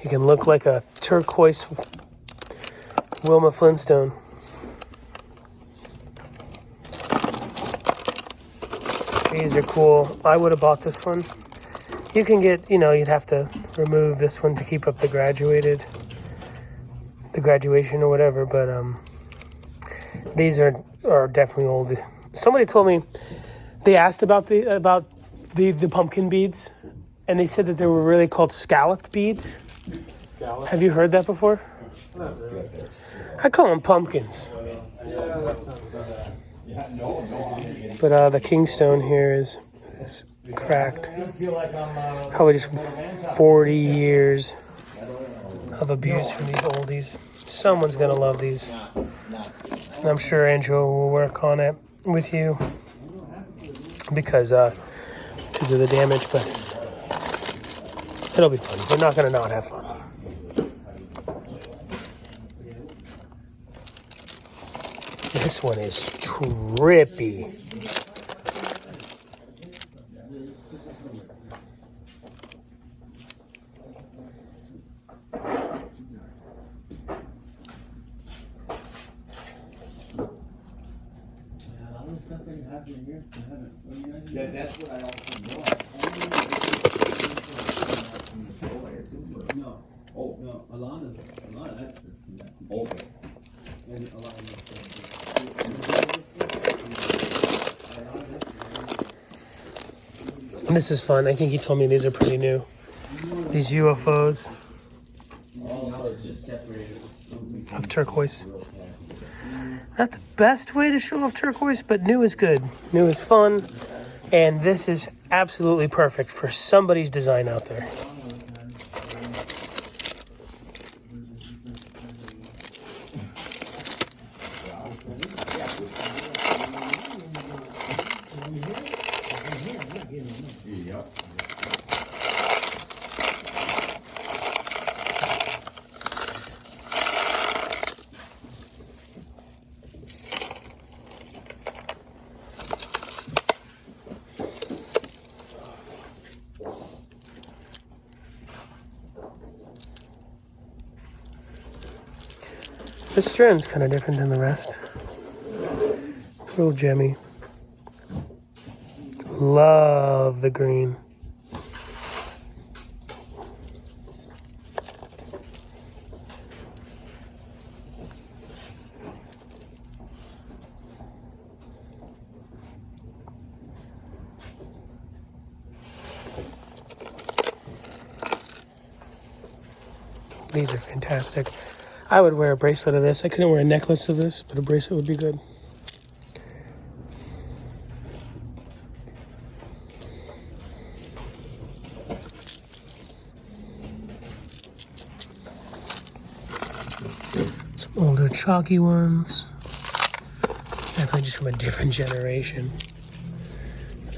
You can look like a turquoise Wilma Flintstone. These are cool. I would have bought this one. You can get, you'd have to remove this one to keep up the graduation or whatever, but these are definitely old. Somebody told me, they asked about the pumpkin beads, and they said that they were really called scalloped beads. Have you heard that before? I call them pumpkins. But the kingstone here is cracked. Probably just 40 years of abuse from these oldies. Someone's gonna love these. And I'm sure Andrew will work on it with you because of the damage, but it'll be fun. We're not gonna not have fun. This one is trippy. Yeah, that's what I also know. No. Oh, No, Alana, that's okay. and Alana. And this is fun. I think he told me these are pretty new. These UFOs of turquoise. Not the best way to show off turquoise, but new is good. New is fun. And this is absolutely perfect for somebody's design out there. This strand's kind of different than the rest. It's a little gemmy. Love the green. These are fantastic. I would wear a bracelet of this. I couldn't wear a necklace of this, but a bracelet would be good. Some older chalky ones. Definitely just from a different generation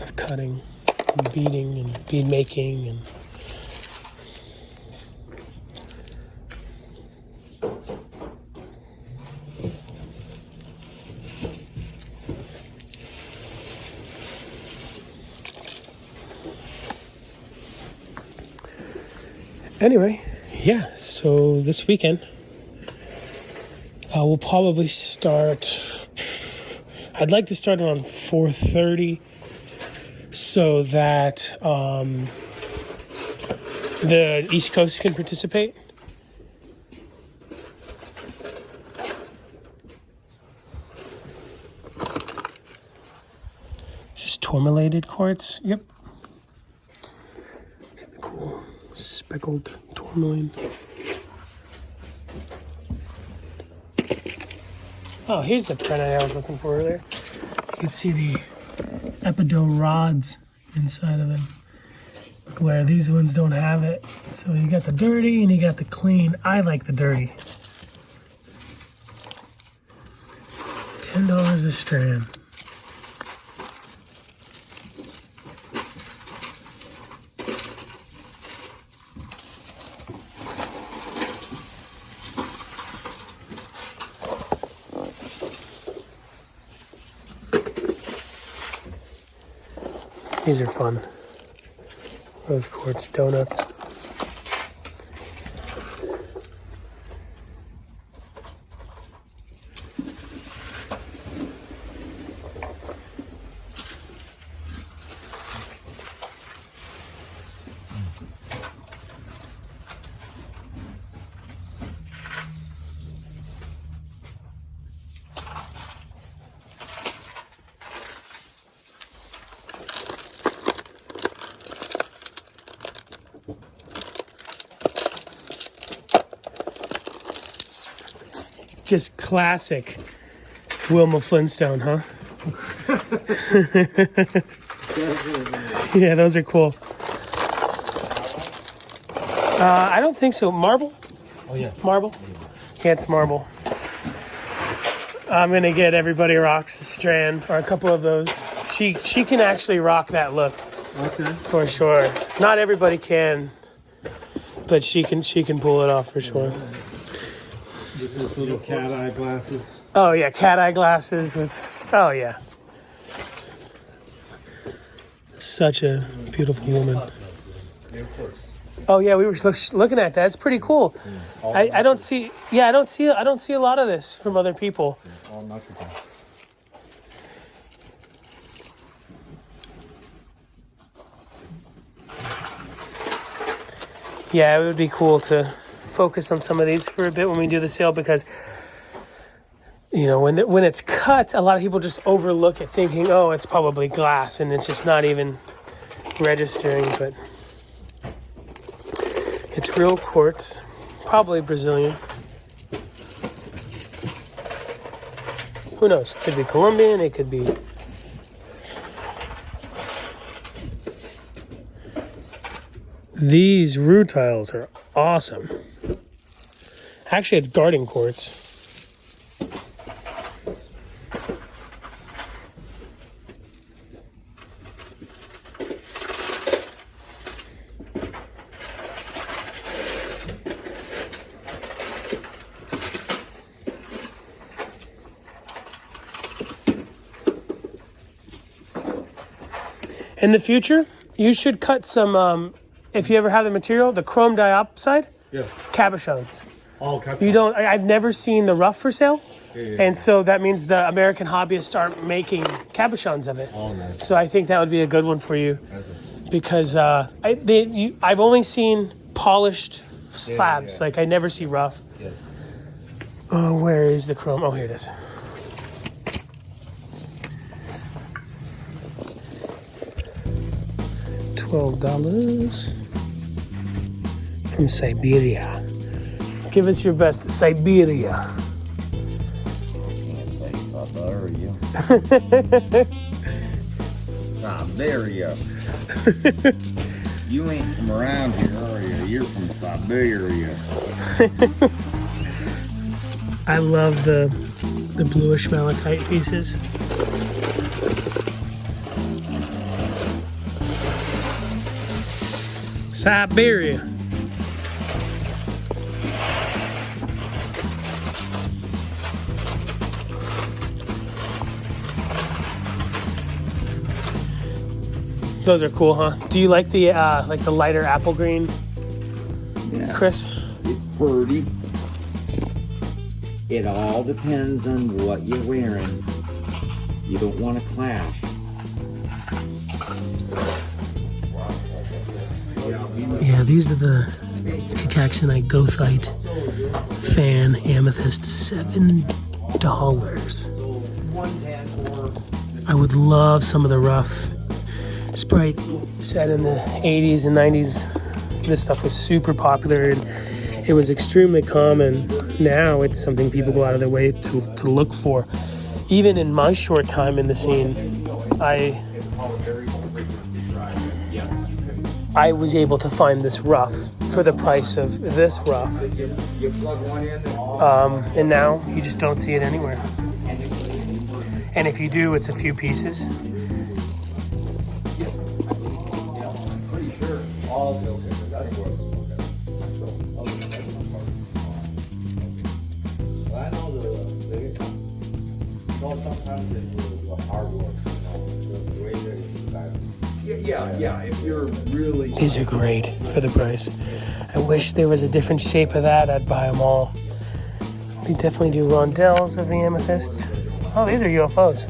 of cutting and beading and bead making and anyway, yeah. So this weekend, we'll probably start. I'd like to start around 4:30, so that the East Coast can participate. Just tourmalated quartz. Yep. Isn't that cool? Speckled tourmaline. Oh, here's the predator I was looking for earlier. You can see the epidote rods inside of them, where these ones don't have it. So you got the dirty and you got the clean. I like the dirty. $10 a strand. These are fun. Rose quartz donuts. Just classic Wilma Flintstone, huh? Yeah, those are cool. I don't think so. Marble? Oh yeah. Marble? Yeah, it's marble. I'm gonna get Everybody Rocks a strand or a couple of those. She can actually rock that look. Okay. For sure. Not everybody can, but she can pull it off for sure. With those little cat eye glasses. Oh yeah, cat eye glasses with. Oh yeah. Such a beautiful woman. Oh yeah, we were looking at that. It's pretty cool. I don't see. Yeah, I don't see a lot of this from other people. All Mexican. Yeah, it would be cool to focus on some of these for a bit when we do the sale, because you know when it's cut, a lot of people just overlook it thinking, oh, it's probably glass, and it's just not even registering. But it's real quartz, probably Brazilian. Who knows? Could be Colombian. It could be. These rutiles are awesome. Actually, it's garden quartz. In the future, you should cut some, if you ever have the material, the chrome diopside, Yes. cabochons. All cat. You don't. I've never seen the rough for sale, Yeah. and so that means the American hobbyists aren't making cabochons of it. All nice. So I think that would be a good one for you, because I've only seen polished slabs. yeah. Like I never see rough. Yes. Oh, where is the chrome? Oh, here it is. $12 from Siberia. Give us your best Siberia. It's like Siberia. Siberia. You ain't from around here, are you? You're from Siberia. I love the bluish malachite pieces. Siberia. Those are cool, huh? Do you like the lighter apple green? Yeah, Chris? It's pretty. It all depends on what you're wearing. You don't want to clash. Yeah, these are the Cacaxinite Gothite fan amethyst, $7. I would love some of the rough Sprite set in the 80s and 90s. This stuff was super popular and it was extremely common. Now it's something people go out of their way to look for. Even in my short time in the scene, I was able to find this rough for the price of this rough. And now you just don't see it anywhere. And if you do, it's a few pieces. Pretty sure all the okay, that's what. Well, I know sometimes they will do a hard work, the way they yeah, if you're really... These are great for the price. I wish there was a different shape of that. I'd buy them all. We definitely do rondelles of the amethyst. Oh, these are UFOs.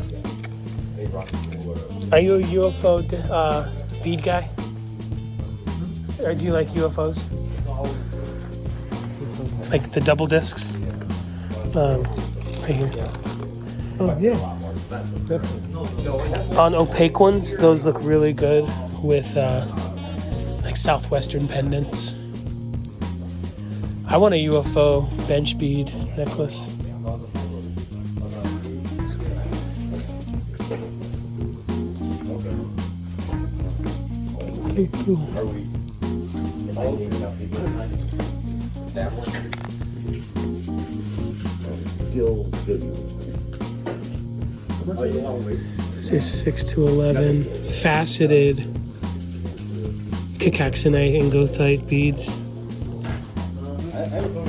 Are you a UFO bead guy? Or do you like UFOs? Like the double discs? Right here. Oh, yeah. On opaque ones, those look really good with like southwestern pendants. I want a UFO bench bead necklace. Okay, cool. That one. Still good. This is 6 to 11 faceted Cacaxinite and Gothite beads. I don't know,